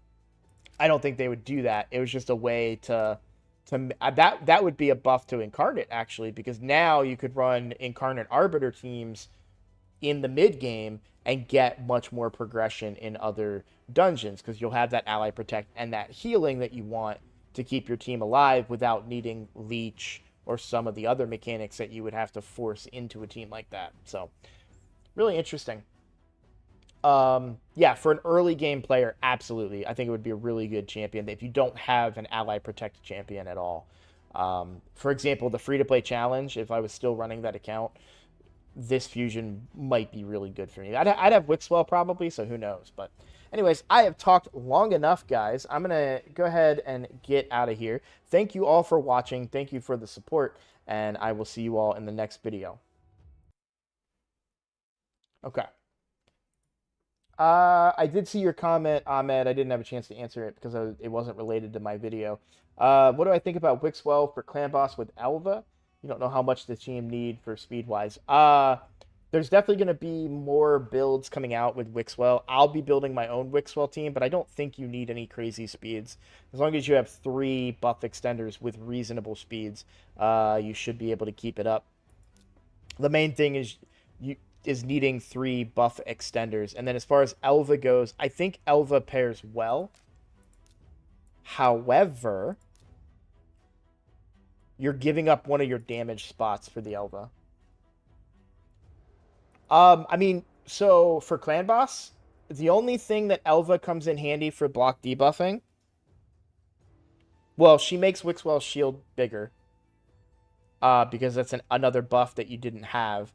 I don't think they would do that. It was just a way to that would be a buff to Incarnate actually, because now you could run Incarnate Arbiter teams in the mid game and get much more progression in other dungeons because you'll have that ally protect and that healing that you want to keep your team alive without needing leech or some of the other mechanics that you would have to force into a team like that. So really interesting. Yeah, for an early game player, absolutely. I think it would be a really good champion if you don't have an ally protect champion at all. For example, the free to play challenge, if I was still running that account, this fusion might be really good for me. I'd have Wixwell probably, so who knows. But anyways, I have talked long enough, guys. I'm going to go ahead and get out of here. Thank you all for watching. Thank you for the support, and I will see you all in the next video. Okay. I did see your comment, Ahmed. I didn't have a chance to answer it because it wasn't related to my video. What do I think about Wixwell for Clan Boss with Elva? You don't know how much the team need for speed-wise. There's definitely going to be more builds coming out with Wixwell. I'll be building my own Wixwell team, but I don't think you need any crazy speeds. As long as you have 3 buff extenders with reasonable speeds, you should be able to keep it up. The main thing is needing 3 buff extenders. And then as far as Elva goes, I think Elva pairs well. However, you're giving up one of your damage spots for the Elva. I mean, so for Clan Boss, the only thing that Elva comes in handy for block debuffing, well, she makes Wixwell's shield bigger. Because that's another buff that you didn't have.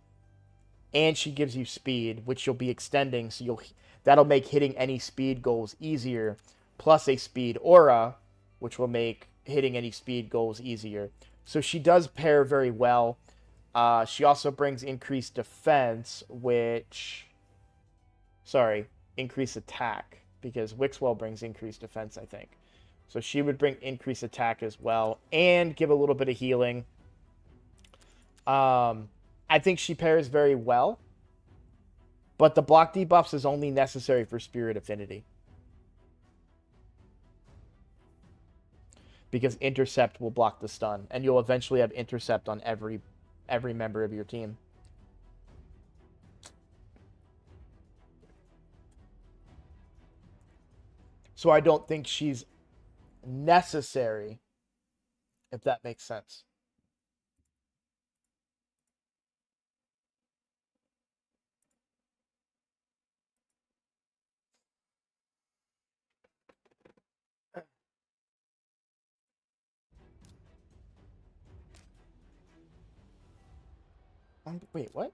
And she gives you speed, which you'll be extending, so that'll make hitting any speed goals easier, plus a speed aura, which will make hitting any speed goals easier. So she does pair very well. She also brings increased defense, increased attack, because Wixwell brings increased defense, I think. So she would bring increased attack as well, and give a little bit of healing. I think she pairs very well, but the block debuffs is only necessary for Spirit Affinity. Because Intercept will block the stun, and you'll eventually have Intercept on every member of your team. So I don't think she's necessary, if that makes sense. Wait, what?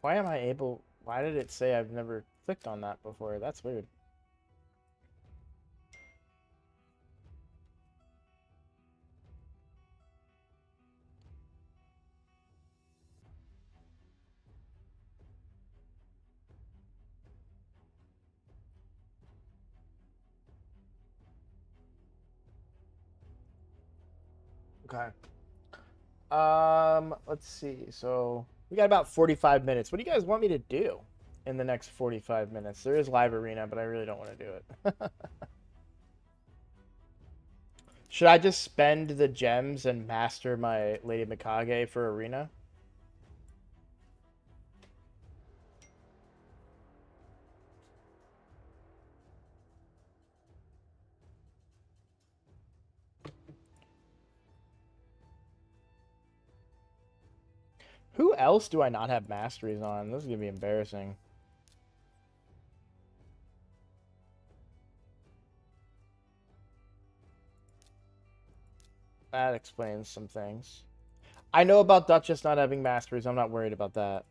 Why am I able... Why did it say I've never clicked on that before? That's weird. Okay. Let's see. So we got about 45 minutes. What do you guys want me to do in the next 45 minutes? There is live arena, but I really don't want to do it. Should I just spend the gems and master my Lady Mikage for arena? Who else do I not have masteries on? This is going to be embarrassing. That explains some things. I know about Duchess not having masteries. I'm not worried about that.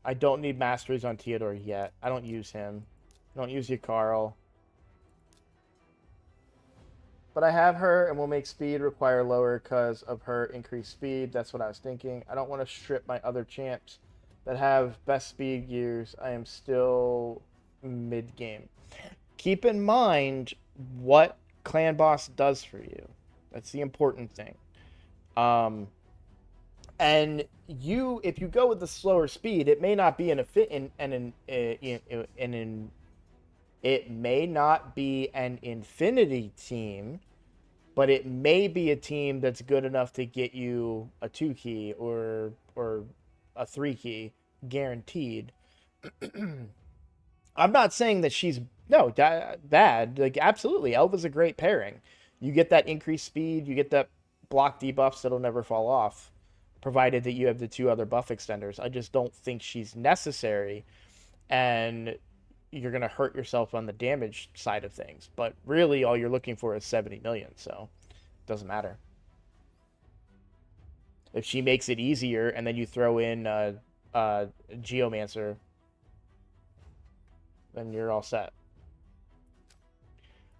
I don't need masteries on Theodore yet. I don't use him. I don't use Yakarl. But I have her, and we'll make speed require lower because of her increased speed. That's what I was thinking. I don't want to strip my other champs that have best speed gears. I am still mid-game. Keep in mind what Clan Boss does for you. That's the important thing. And you, if you go with the slower speed, it may not be it may not be an infinity team, but it may be a team that's good enough to get you a 2 key or a 3 key guaranteed. I'm not saying that she's bad. Like absolutely, Elva's a great pairing. You get that increased speed, you get that block debuffs that'll never fall off, provided that you have the 2 other buff extenders. I just don't think she's necessary, and you're gonna hurt yourself on the damage side of things. But really, all you're looking for is 70 million, so it doesn't matter. If she makes it easier, and then you throw in Geomancer, then you're all set.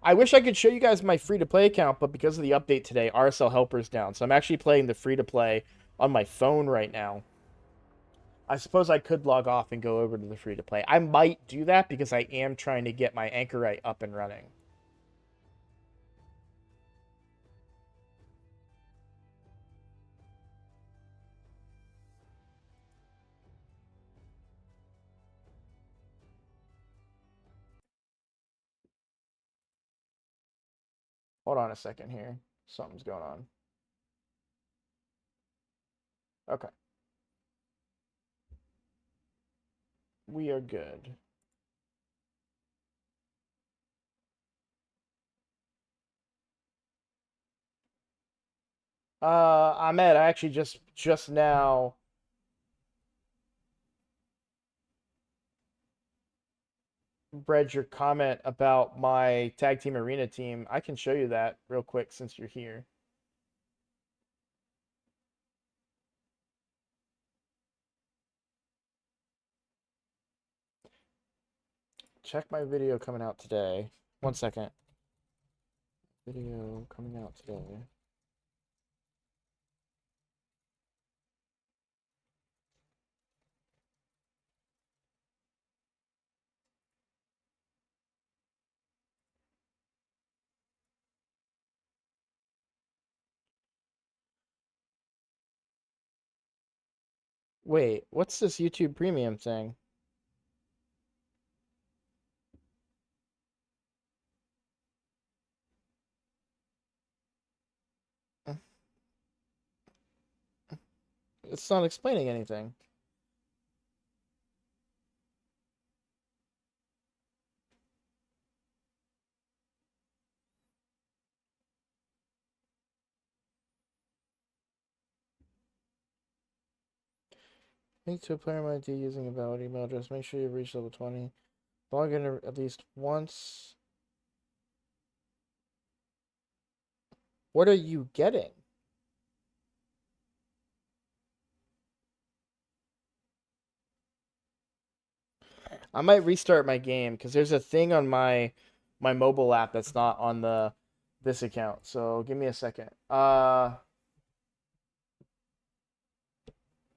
I wish I could show you guys my free-to-play account, but because of the update today, RSL Helper's down. So I'm actually playing the free-to-play on my phone right now. I suppose I could log off and go over to the free-to-play. I might do that because I am trying to get my Anchorite up and running. Hold on a second here. Something's going on. Okay. We are good. Ahmed, I actually just now read your comment about my tag team arena team. I can show you that real quick since you're here. Check my video coming out today. 1 second. Video coming out today. Wait, what's this YouTube Premium thing? It's not explaining anything. Link to a player ID using a valid email address. Make sure you reach level 20. Log in at least once. What are you getting? I might restart my game because there's a thing on my mobile app that's not on this account. So give me a second. Oh,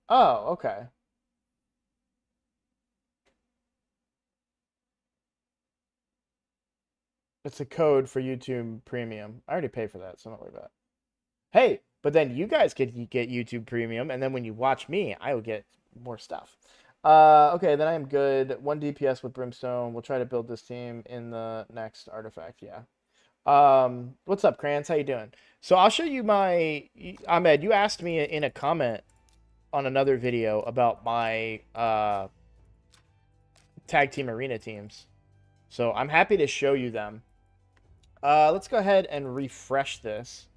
okay. It's a code for YouTube Premium. I already paid for that, so don't worry about it. Hey, but then you guys get YouTube Premium, and then when you watch me, I will get more stuff. Okay, then I am good. 1 DPS with Brimstone. We'll try to build this team in the next artifact. Yeah. What's up, Krantz? How you doing? So I'll show you my Ahmed. You asked me in a comment on another video about my tag team arena teams. So I'm happy to show you them. Let's go ahead and refresh this,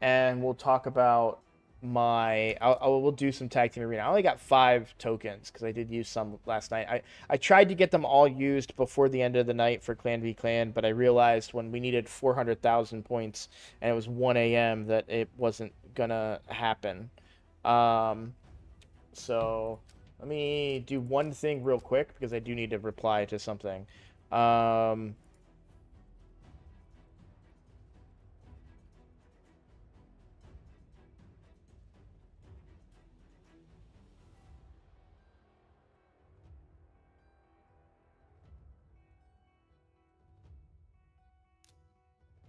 and we'll talk about we'll do some tag team arena. I only got 5 tokens because I did use some last night. I tried to get them all used before the end of the night for Clan v Clan, but I realized when we needed 400,000 points and it was 1 a.m. that it wasn't gonna happen. So let me do one thing real quick because I do need to reply to something.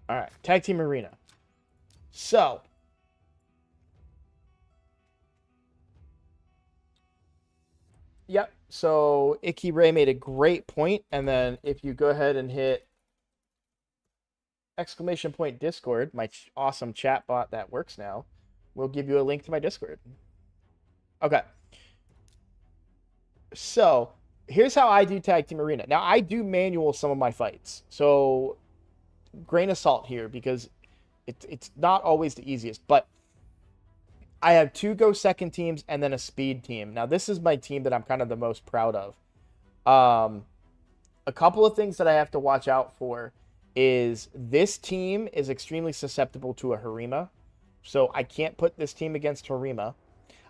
All right, Tag Team Arena. So, yep. So Icky Ray made a great point, and then if you go ahead and hit exclamation point Discord, my awesome chat bot that works now, will give you a link to my Discord. Okay. So here's how I do Tag Team Arena. Now I do manual some of my fights, so grain of salt here because it's not always the easiest, but I have 2 go second teams and then a speed team. Now this is my team that I'm kind of the most proud of. A couple of things that I have to watch out for is this team is extremely susceptible to a Harima, so I can't put this team against Harima.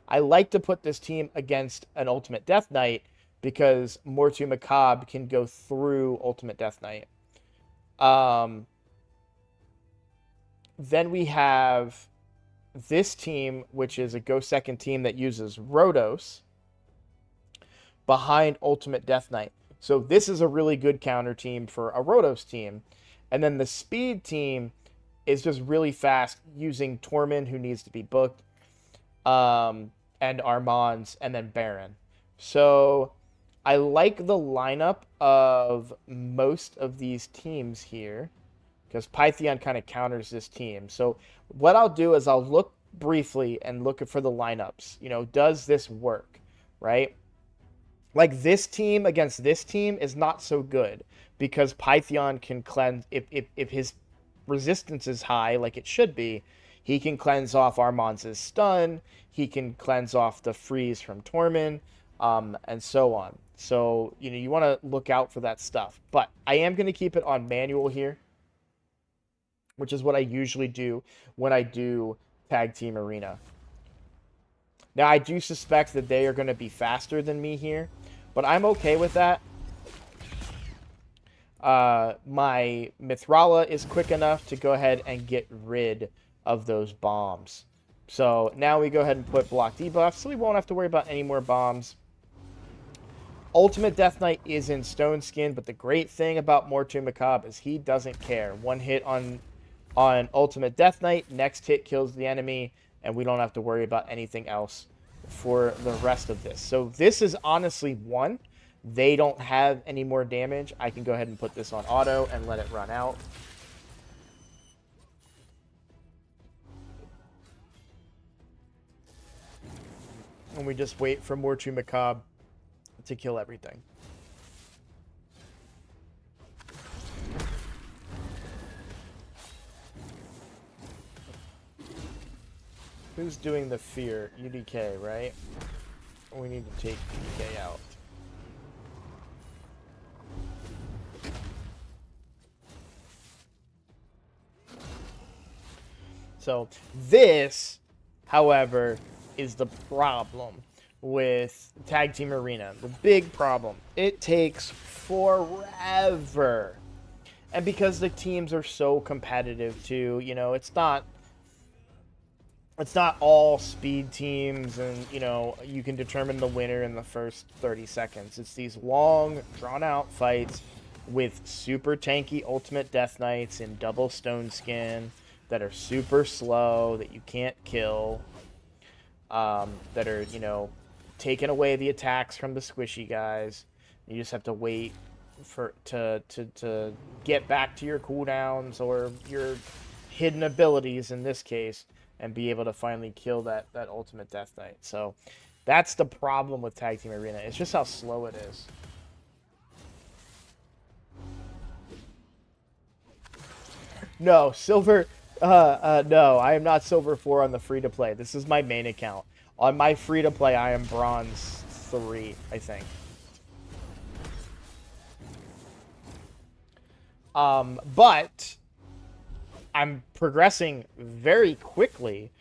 I like to put this team against an Ultimate Death Knight because Mortu Macabre can go through Ultimate Death Knight. Then we have this team, which is a go second team that uses Rhodos behind Ultimate Death Knight. So this is a really good counter team for a Rhodos team. And then the speed team is just really fast using Tormund, who needs to be booked, and Armands, and then Baron. So I like the lineup of most of these teams here because Pythion kind of counters this team. So what I'll do is I'll look briefly and look for the lineups. You know, does this work, right? Like this team against this team is not so good because Pythion can cleanse if his resistance is high like it should be, he can cleanse off Armands' stun, he can cleanse off the freeze from Tormund, and so on. So, you know, you want to look out for that stuff. But I am going to keep it on manual here, which is what I usually do when I do Tag Team Arena. Now, I do suspect that they are going to be faster than me here, but I'm okay with that. My Mithrala is quick enough to go ahead and get rid of those bombs. So now we go ahead and put block debuff, so we won't have to worry about any more bombs. Ultimate Death Knight is in Stone Skin, but the great thing about Mortu Macabre is he doesn't care. One hit on Ultimate Death Knight, next hit kills the enemy, and we don't have to worry about anything else for the rest of this. So this is honestly one. They don't have any more damage. I can go ahead and put this on auto and let it run out. And we just wait for Mortu Macabre to kill everything. Who's doing the fear? UDK, right? We need to take UDK out. So this, however, is the problem with Tag Team Arena. The big problem. It takes forever. And because the teams are so competitive too, you know, it's not all speed teams and, you know, you can determine the winner in the first 30 seconds. It's these long, drawn-out fights with super tanky Ultimate Death Knights in double Stone Skin that are super slow, that you can't kill, that are, you know, taking away the attacks from the squishy guys. You just have to wait for to get back to your cooldowns or your hidden abilities in this case and be able to finally kill that Ultimate Death Knight. So that's the problem with Tag Team Arena. It's just how slow it is. No, Silver... no, I am not Silver 4 on the free-to-play. This is my main account. On my free-to-play, I am Bronze 3, I think. But I'm progressing very quickly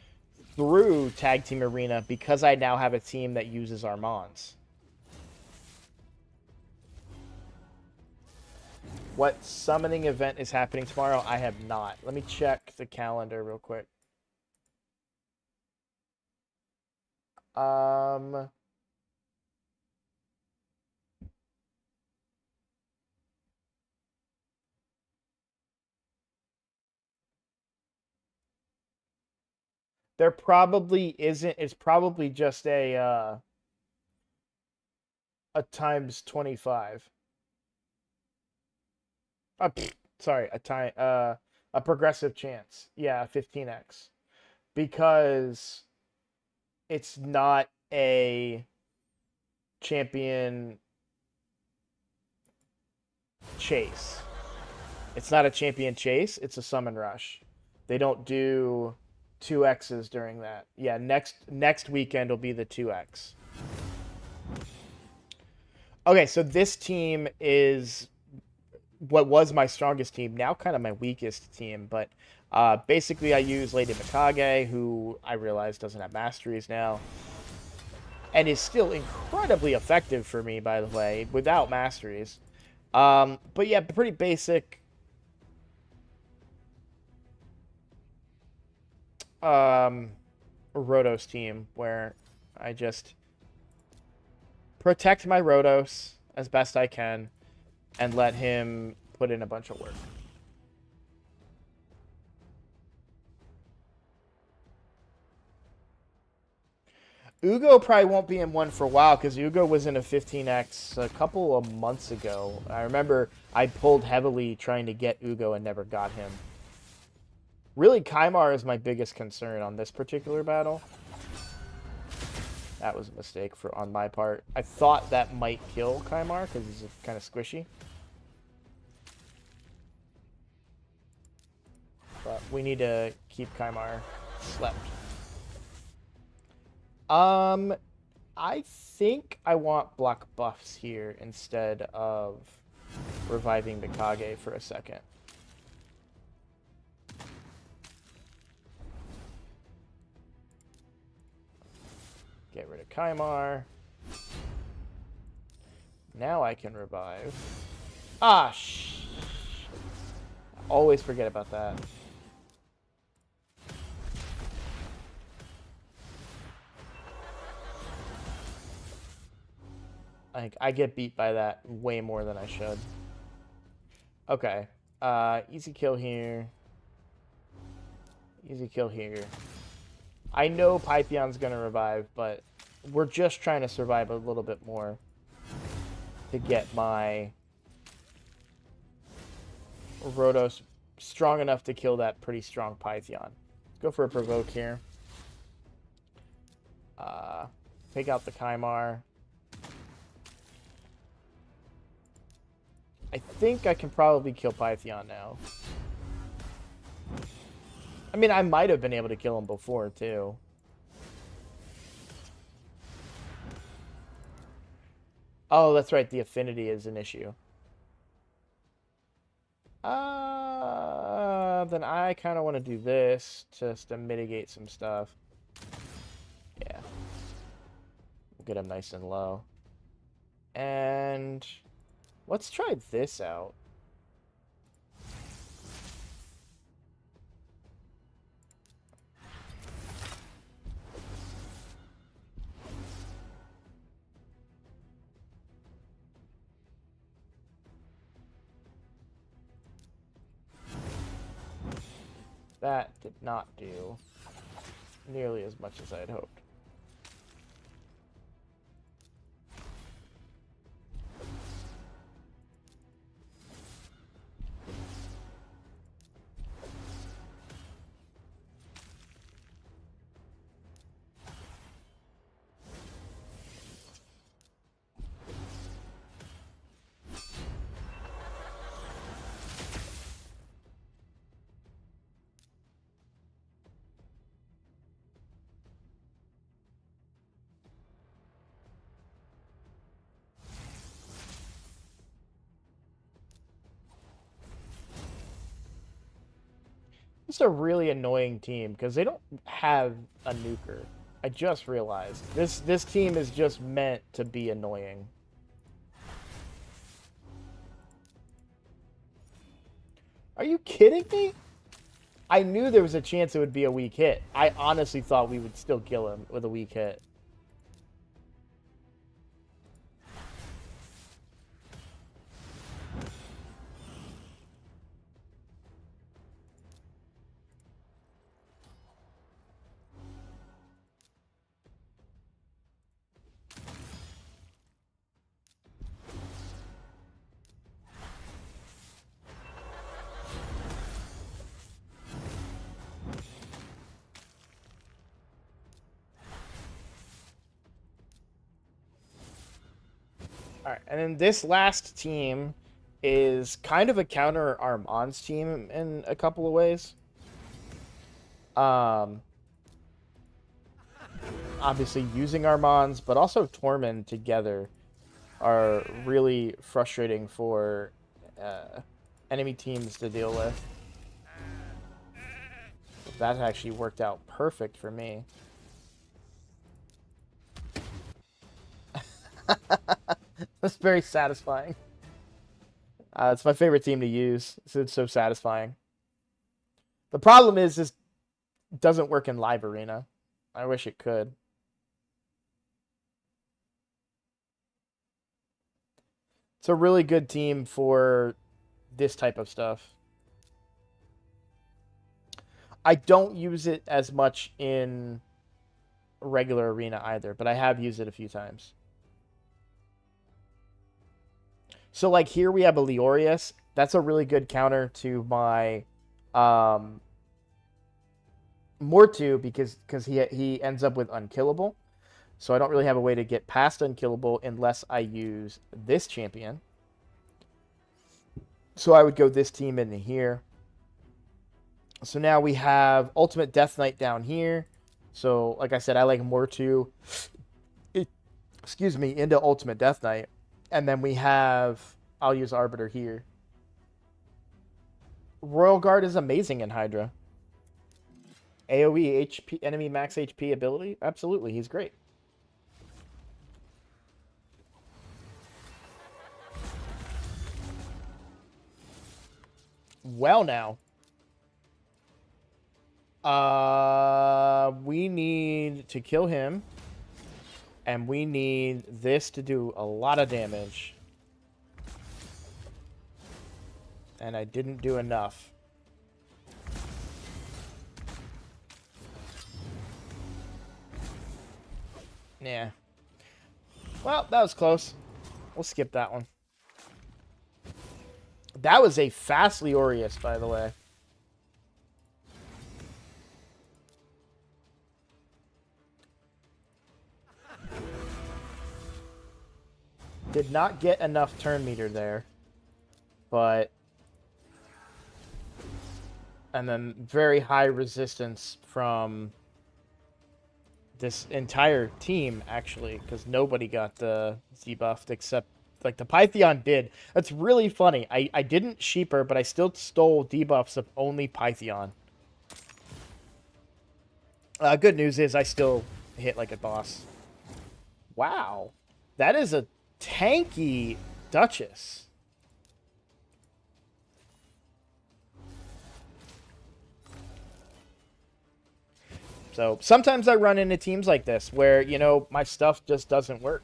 through Tag Team Arena because I now have a team that uses Armands. What summoning event is happening tomorrow? I have not. Let me check the calendar real quick. There probably isn't. It's probably just a times 25. Sorry, a progressive chance. Yeah, 15x. Because it's not a champion chase. It's not a champion chase, it's a summon rush. They don't do 2x's during that. Yeah, next weekend will be the 2x. Okay, so this team is what was my strongest team, now kind of my weakest team, but basically I use Lady Mikage, who I realize doesn't have masteries now, and is still incredibly effective for me, by the way, without masteries. But yeah, pretty basic Rotos team where I just protect my Rotos as best I can and let him put in a bunch of work. Ugo probably won't be in one for a while because Ugo was in a 15x a couple of months ago. I remember I pulled heavily trying to get Ugo and never got him. Really, Kymar is my biggest concern on this particular battle. That was a mistake on my part. I thought that might kill Kymar because he's kind of squishy. But we need to keep Kymar slept. I think I want block buffs here instead of reviving Mikage for a second. Get rid of Kymar. Now I can revive. Ah, shh. Always forget about that. I get beat by that way more than I should. Okay. Easy kill here. Easy kill here. I know Pythion's gonna revive, but we're just trying to survive a little bit more to get my Rotos strong enough to kill that pretty strong Python. Let's go for a provoke here. Take out the Kymar. I think I can probably kill Python now. I mean, I might have been able to kill him before, too. Oh, that's right. The affinity is an issue. Then I kind of want to do this just to mitigate some stuff. Yeah. We'll get him nice and low. And let's try this out. That did not do nearly as much as I had hoped. It's a really annoying team because they don't have a nuker. I just realized this team is just meant to be annoying. Are you kidding me? I knew there was a chance it would be a weak hit. I honestly thought we would still kill him with a weak hit. All right, and then this last team is kind of a counter Armand's team in a couple of ways. Obviously using Armand's, but also Tormund together are really frustrating for enemy teams to deal with. That actually worked out perfect for me. That's very satisfying. It's my favorite team to use. It's so satisfying. The problem is this doesn't work in live arena. I wish it could. It's a really good team for this type of stuff. I don't use it as much in regular arena either, but I have used it a few times. So, like, here we have a Leorius. That's a really good counter to my Mortu because he ends up with Unkillable. So I don't really have a way to get past Unkillable unless I use this champion. So I would go this team into here. So now we have Ultimate Death Knight down here. So, like I said, I like Mortu, into Ultimate Death Knight. And then we have, I'll use Arbiter here. Royal Guard is amazing in Hydra. AoE HP, enemy max HP ability? Absolutely, he's great. Well now. We need to kill him. And we need this to do a lot of damage. And I didn't do enough. Yeah. Well, that was close. We'll skip that one. That was a fast Leorius, by the way. Did not get enough turn meter there. But... And then very high resistance from this entire team, actually, because nobody got the debuffed except, like, the Pytheon did. That's really funny. I didn't sheeper, but I still stole debuffs of only Pytheon. Good news is I still hit like a boss. Wow. That is a tanky Duchess. So sometimes I run into teams like this where, you know, my stuff just doesn't work.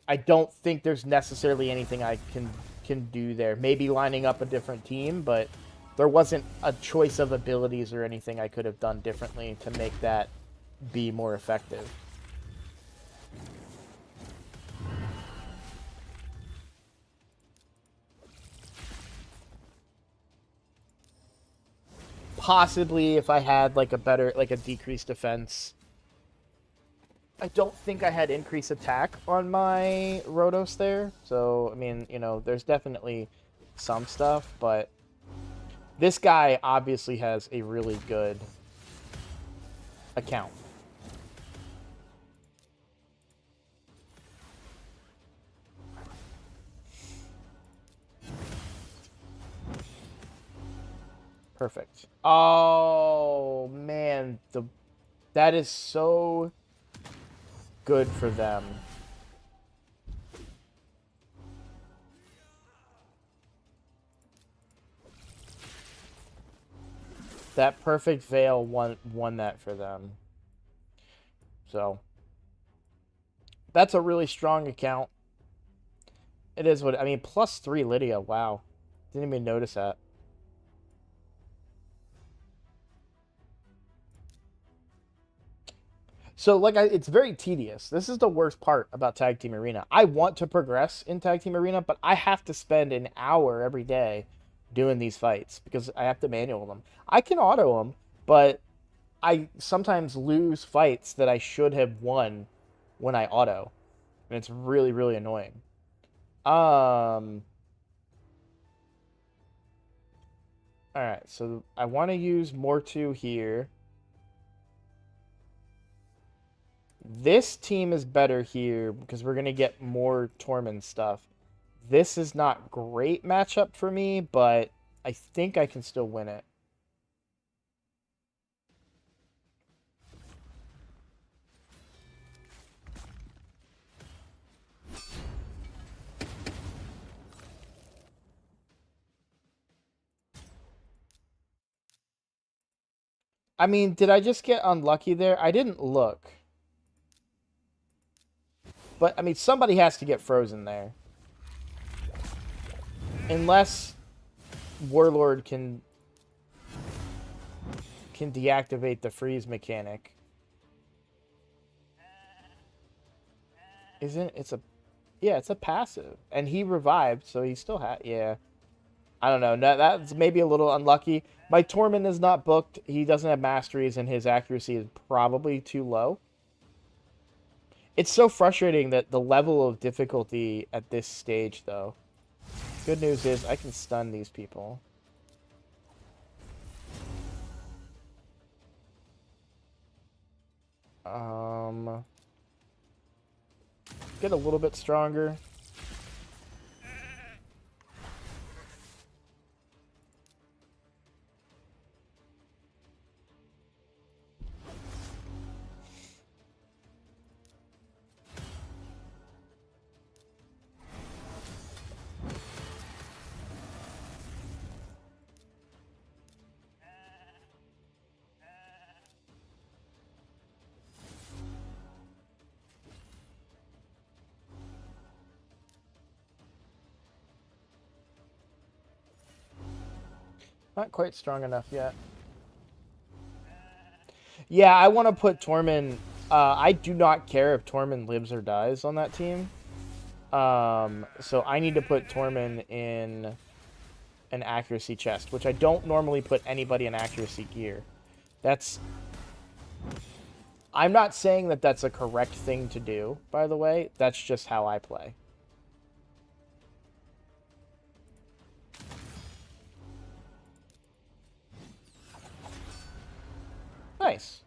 I don't think there's necessarily anything I can do there. Maybe lining up a different team, but there wasn't a choice of abilities or anything I could have done differently to make that be more effective. Possibly if I had like a better, like a decreased defense. I don't think I had increased attack on my Rhodos there. So, I mean, you know, there's definitely some stuff, but this guy obviously has a really good account. Perfect. Oh, man. That is so good for them. That perfect veil won that for them. So, that's a really strong account. It is what... I mean, +3 Lydia. Wow. Didn't even notice that. So, like, it's very tedious. This is the worst part about Tag Team Arena. I want to progress in Tag Team Arena, but I have to spend an hour every day doing these fights because I have to manual them. I can auto them, but I sometimes lose fights that I should have won when I auto, and it's really, really annoying. Alright, so I want to use Mortu here. This team is better here because we're going to get more Tormund stuff. This is not great matchup for me, but I think I can still win it. I mean, did I just get unlucky there? I didn't look. But, I mean, somebody has to get frozen there. Unless Warlord can deactivate the freeze mechanic. Isn't it's a yeah, it's a passive. And he revived, so he still had yeah. I don't know. That's maybe a little unlucky. My Tormund is not booked. He doesn't have masteries, and his accuracy is probably too low. It's so frustrating that the level of difficulty at this stage, though. Good news is I can stun these people. Get a little bit stronger. Not quite strong enough yet. Yeah, I want to put Tormund... I do not care if Tormund lives or dies on that team. So I need to put Tormund in an accuracy chest, which I don't normally put anybody in accuracy gear. That's... I'm not saying that that's a correct thing to do, by the way. That's just how I play. Nice.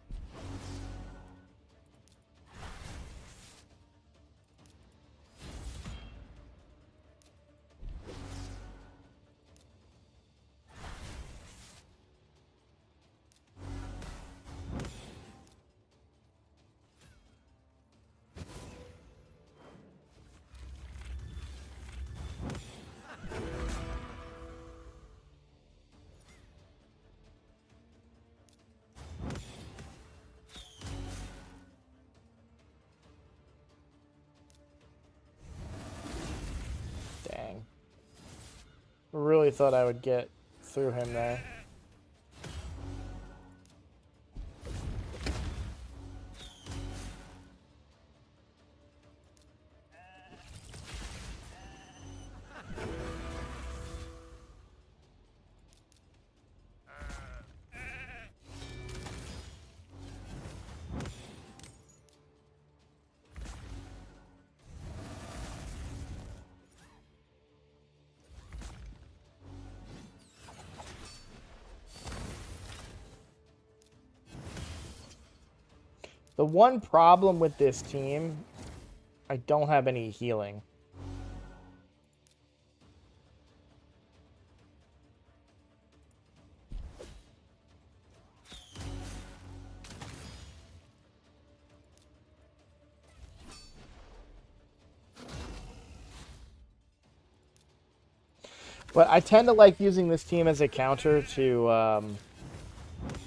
Really thought I would get through him there. The one problem with this team, I don't have any healing. But I tend to like using this team as a counter to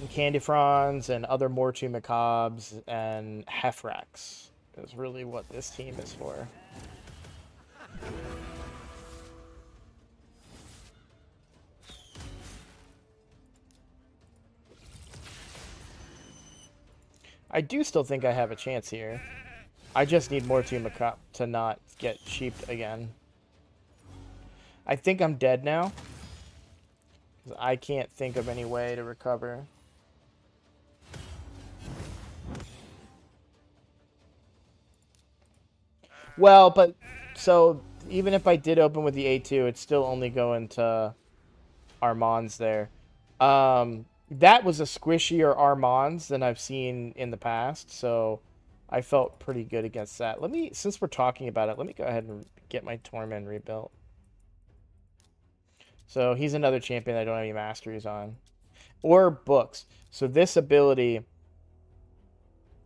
Candy Fronds and other Mortu Macabres and Hefrax is really what this team is for. I do still think I have a chance here. I just need Mortu Macabre to not get sheeped again. I think I'm dead now. I can't think of any way to recover. Well, but so even if I did open with the A2, it's still only going to Armands there. That was a squishier Armands than I've seen in the past, so I felt pretty good against that. Let me, since we're talking about it, let me go ahead and get my Torment rebuilt. So he's another champion I don't have any masteries on. Or books. So this ability,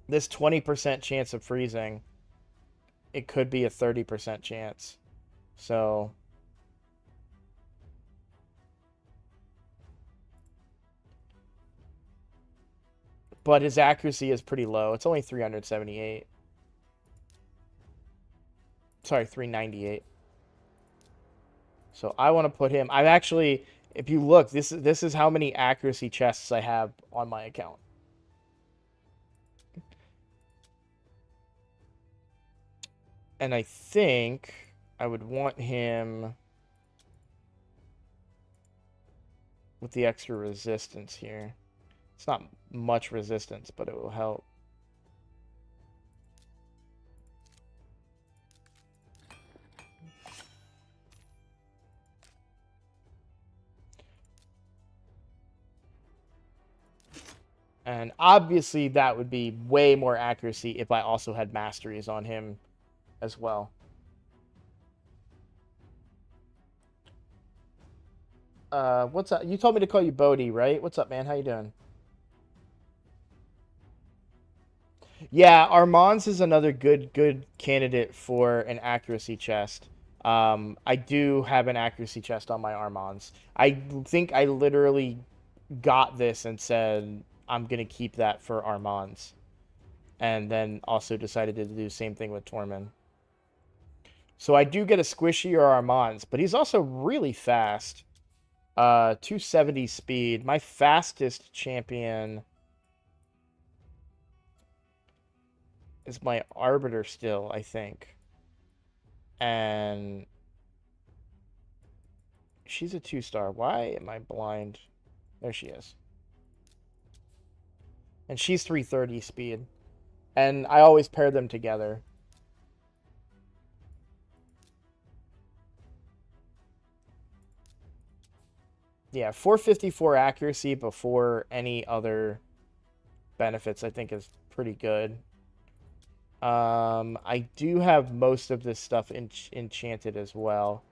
this 20% chance of freezing, it could be a 30% chance. So but his accuracy is pretty low. It's only 378. Sorry, 398. So I want to put him. I've actually, if you look, this is how many accuracy chests I have on my account. And I think I would want him with the extra resistance here. It's not much resistance, but it will help. And obviously that would be way more accuracy if I also had masteries on him as well. What's up? You told me to call you Bodhi, right? What's up, man? How you doing? Yeah, Armand's is another good candidate for an accuracy chest. I do have an accuracy chest on my Armands. I think I literally got this and said I'm gonna keep that for Armands, and then also decided to do the same thing with Tormund. So I do get a squishier Armands, but he's also really fast. 270 speed. My fastest champion is my Arbiter still, I think. And she's a 2-star. Why am I blind? There she is. And she's 330 speed. And I always pair them together. Yeah, 454 accuracy before any other benefits I think is pretty good. I do have most of this stuff enchanted as well.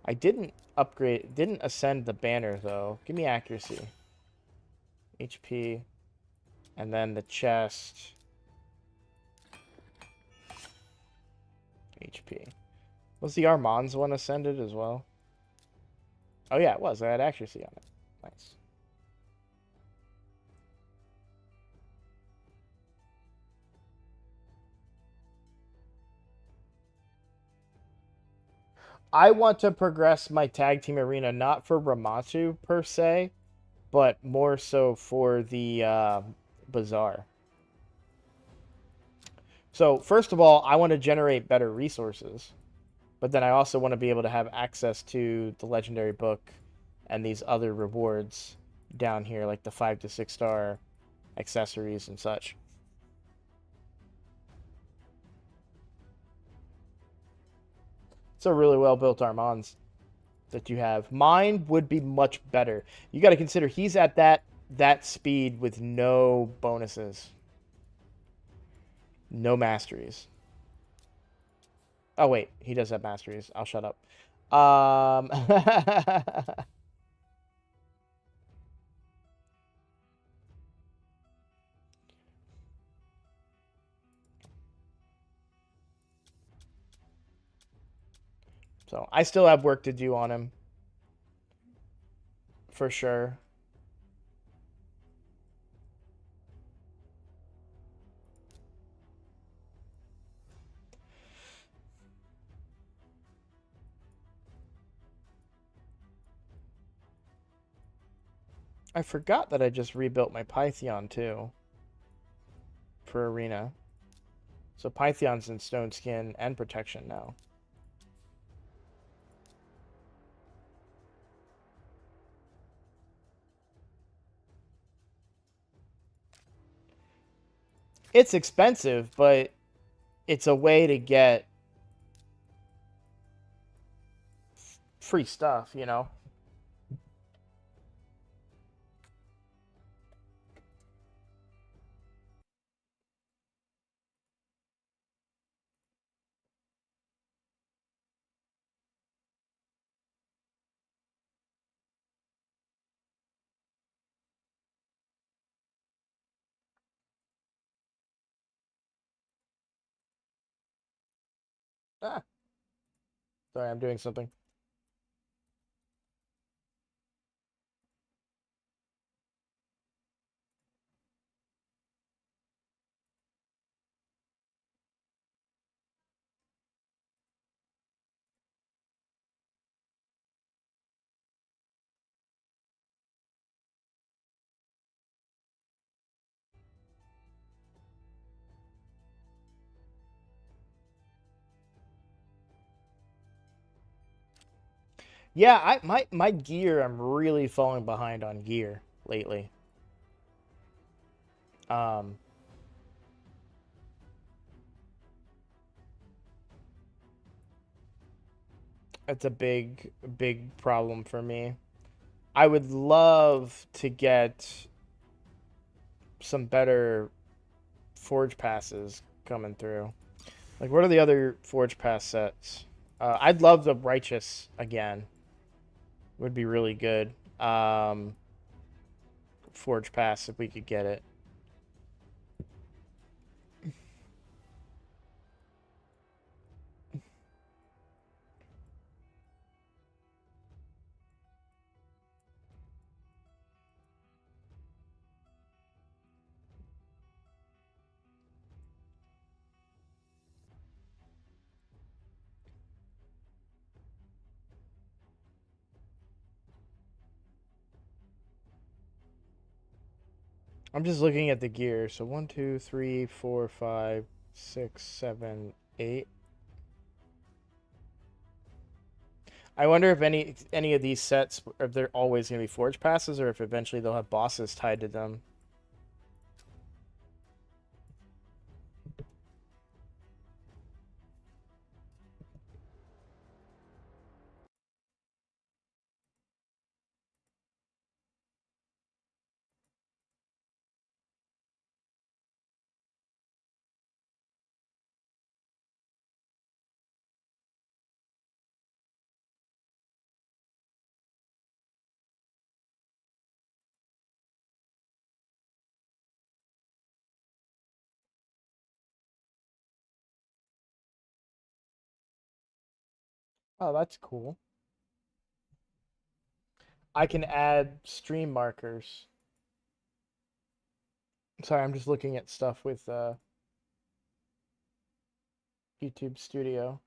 I didn't ascend the banner though. Give me accuracy. HP. And then the chest. HP. Was the Armands one ascended as well? Oh yeah, it was. I had accuracy on it. Nice. I want to progress my tag team arena not for Ramatu per se, but more so for the Bazaar. So first of all, I want to generate better resources, but then I also want to be able to have access to the legendary book and these other rewards down here, like the 5 to 6 star accessories and such. It's a really well built Armands that you have. Mine would be much better. You got to consider he's at that speed with no bonuses. No masteries. Oh wait, he does have masteries. I'll shut up. So I still have work to do on him. For sure. I forgot that I just rebuilt my Python too. For Arena. So Python's in stone skin and protection now. It's expensive, but it's a way to get free stuff, you know? Ah, sorry, I'm doing something. Yeah, my gear, I'm really falling behind on gear lately. Um, it's a big problem for me. I would love to get some better forge passes coming through. Like, what are the other forge pass sets? I'd love the righteous again. Would be really good. Forge pass if we could get it. I'm just looking at the gear. So 1, 2, 3, 4, 5, 6, 7, 8. I wonder if any of these sets, if they're always going to be forge passes, or if eventually they'll have bosses tied to them. Oh, that's cool. I can add stream markers. Sorry, I'm just looking at stuff with YouTube Studio.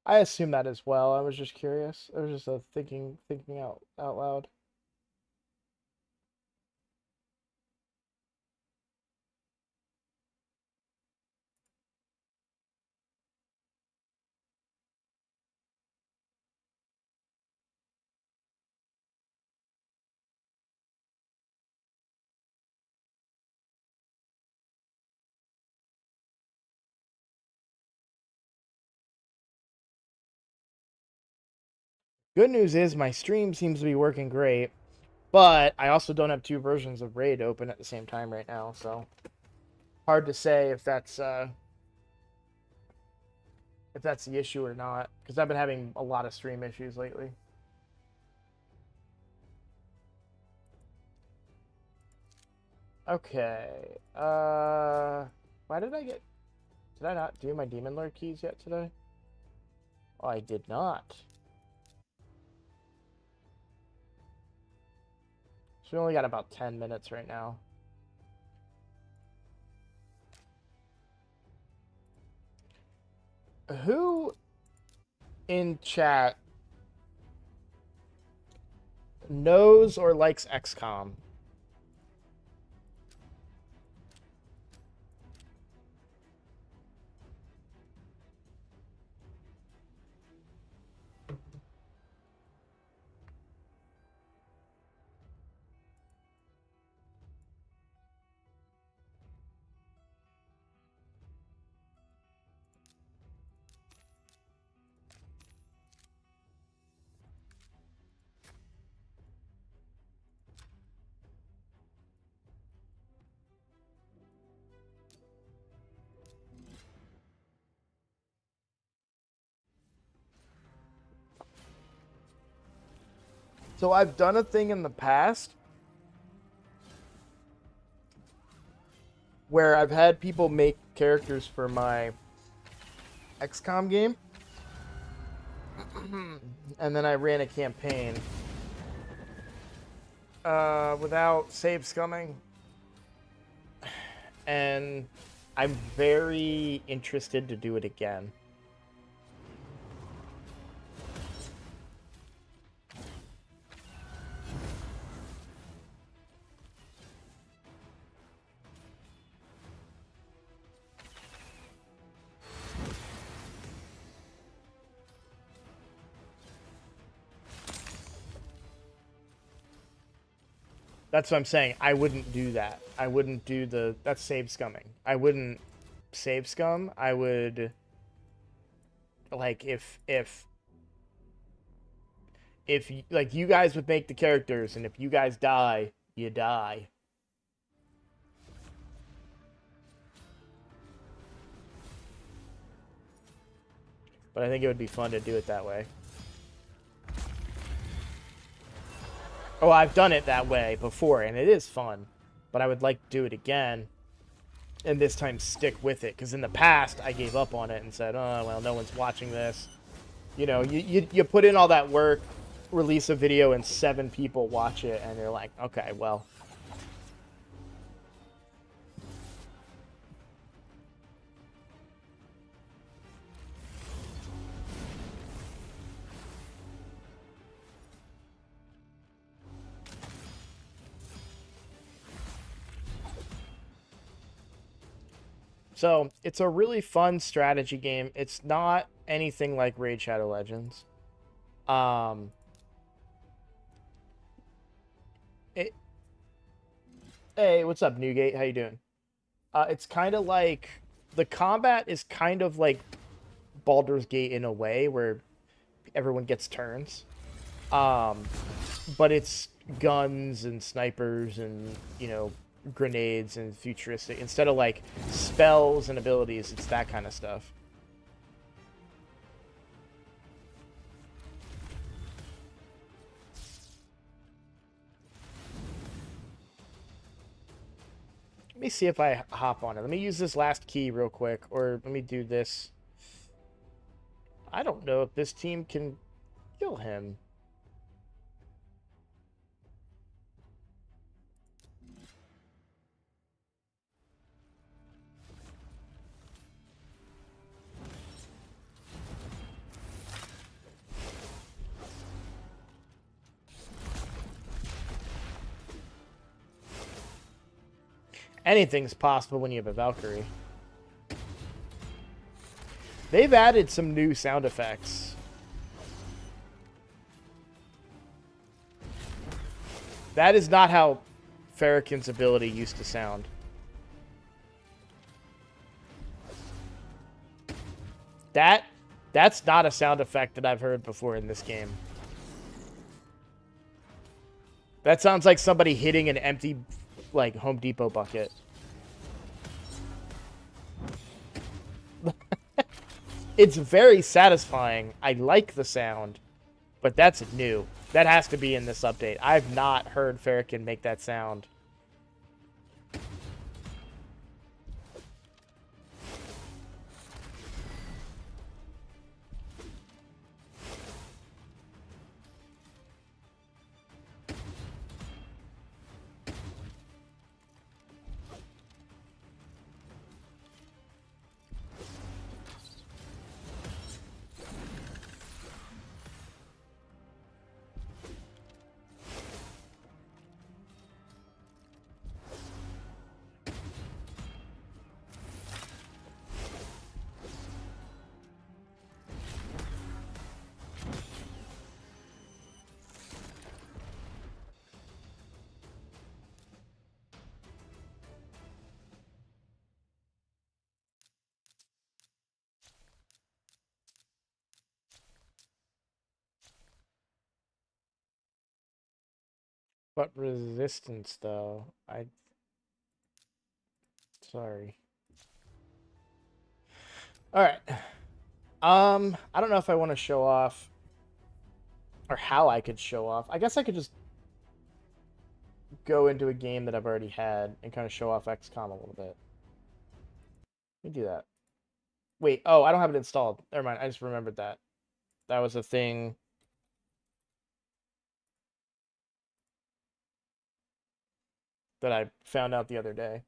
I assume that as well. I was just curious. I was just thinking out loud. Good news is my stream seems to be working great, but I also don't have two versions of Raid open at the same time right now, so hard to say if that's the issue or not, because I've been having a lot of stream issues lately. Okay. Why did I get... Did I not do my Demon Lord keys yet today? Oh, I did not. So we only got about 10 minutes right now. Who in chat knows or likes XCOM? So I've done a thing in the past where I've had people make characters for my XCOM game, and then I ran a campaign without save scumming, and I'm very interested to do it again. That's what I'm saying. I wouldn't do that. I wouldn't do the... That's save scumming. I wouldn't save scum. I would... Like, if like, you guys would make the characters, and if you guys die, you die. But I think it would be fun to do it that way. Oh, I've done it that way before, and it is fun. But I would like to do it again, and this time stick with it. Because in the past, I gave up on it and said, oh, well, no one's watching this. You know, you put in all that work, release a video, and 7 people watch it, and you're like, okay, well... So, it's a really fun strategy game. It's not anything like Raid Shadow Legends. Hey, what's up, Newgate? How you doing? It's kind of like... The combat is kind of like Baldur's Gate in a way, where everyone gets turns. But it's guns and snipers and, you know, grenades and futuristic. Instead of like spells and abilities, it's that kind of stuff. Let me see if I hop on it. Let me use this last key real quick, or let me do this. I don't know if this team can kill him. Anything's possible when you have a Valkyrie. They've added some new sound effects. That is not how Farrakhan's ability used to sound. That's not a sound effect that I've heard before in this game. That sounds like somebody hitting an empty, like, Home Depot bucket. It's very satisfying. I like the sound, but that's new. That has to be in this update. I've not heard Farrakhan make that sound. But resistance, though, sorry. All right. I don't know if I want to show off or how I could show off. I guess I could just go into a game that I've already had and kind of show off XCOM a little bit. Let me do that. Wait, oh, I don't have it installed. Never mind, I just remembered that. That was a thing. That I found out the other day.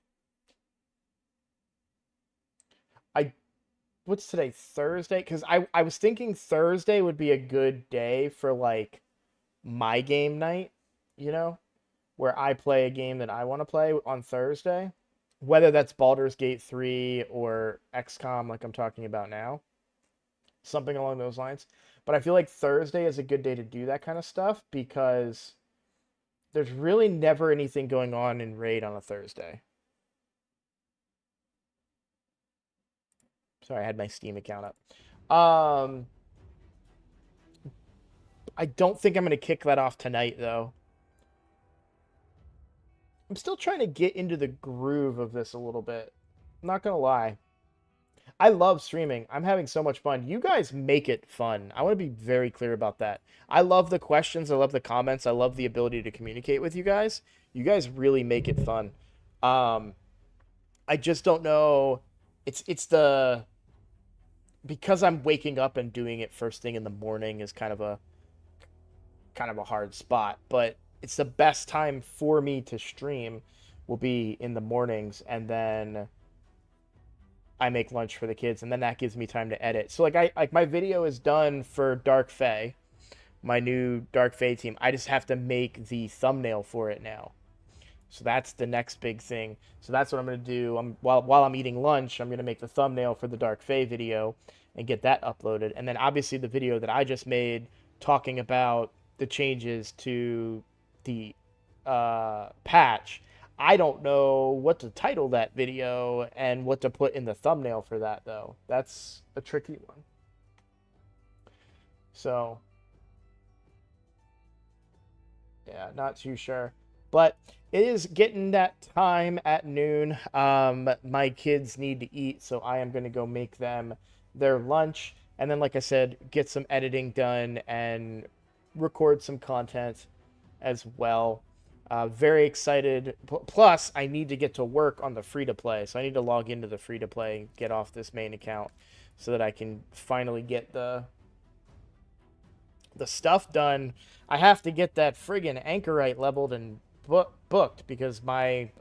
What's today? Thursday? Because I was thinking Thursday would be a good day for, like, my game night, you know? Where I play a game that I want to play on Thursday. Whether that's Baldur's Gate 3 or XCOM like I'm talking about now. Something along those lines. But I feel like Thursday is a good day to do that kind of stuff because there's really never anything going on in Raid on a Thursday. Sorry, I had my Steam account up. I don't think I'm going to kick that off tonight, though. I'm still trying to get into the groove of this a little bit. I'm not going to lie. I love streaming. I'm having so much fun. You guys make it fun. I want to be very clear about that. I love the questions. I love the comments. I love the ability to communicate with you guys. You guys really make it fun. I just don't know. It's the because I'm waking up and doing it first thing in the morning is kind of a hard spot, but it's the best time for me to stream will be in the mornings, and then I make lunch for the kids, and then that gives me time to edit. So like my video is done for Dark Fae, my new Dark Fae team. I just have to make the thumbnail for it now. So that's the next big thing. So that's what I'm going to do. While I'm eating lunch, I'm going to make the thumbnail for the Dark Fae video and get that uploaded. And then obviously the video that I just made talking about the changes to the patch. I don't know what to title that video and what to put in the thumbnail for that, though. That's a tricky one. So, yeah, not too sure. But it is getting that time at noon. My kids need to eat, so I am going to go make them their lunch. And then, like I said, get some editing done and record some content as well. Very excited. Plus, I need to get to work on the free-to-play. So I need to log into the free-to-play and get off this main account so that I can finally get the stuff done. I have to get that friggin' anchorite leveled and booked because my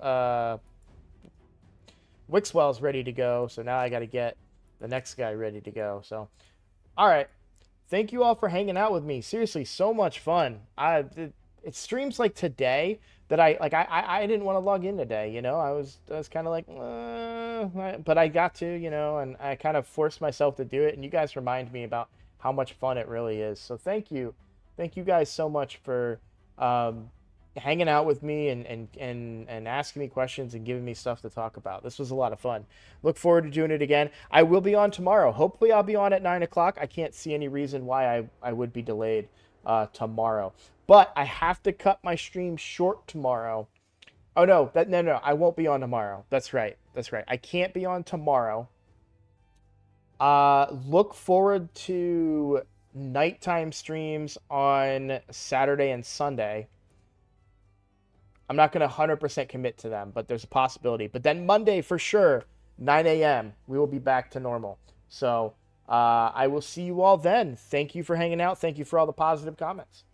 Wixwell's ready to go. So now I got to get the next guy ready to go. So, all right. Thank you all for hanging out with me. Seriously, so much fun. It streams like today that I didn't want to log in today, you know. I was kind of like, but I got to, you know, and I kind of forced myself to do it. And you guys remind me about how much fun it really is. So thank you guys so much for hanging out with me and asking me questions and giving me stuff to talk about. This was a lot of fun. Look forward to doing it again. I will be on tomorrow. Hopefully I'll be on at 9 o'clock. I can't see any reason why I would be delayed. tomorrow. But I have to cut my stream short tomorrow. Oh no, no, I won't be on tomorrow. That's right. I can't be on tomorrow. Look forward to nighttime streams on Saturday and Sunday. I'm not going to 100% commit to them, but there's a possibility. But then Monday, for sure, 9 a.m., we will be back to normal. So I will see you all then. Thank you for hanging out. Thank you for all the positive comments.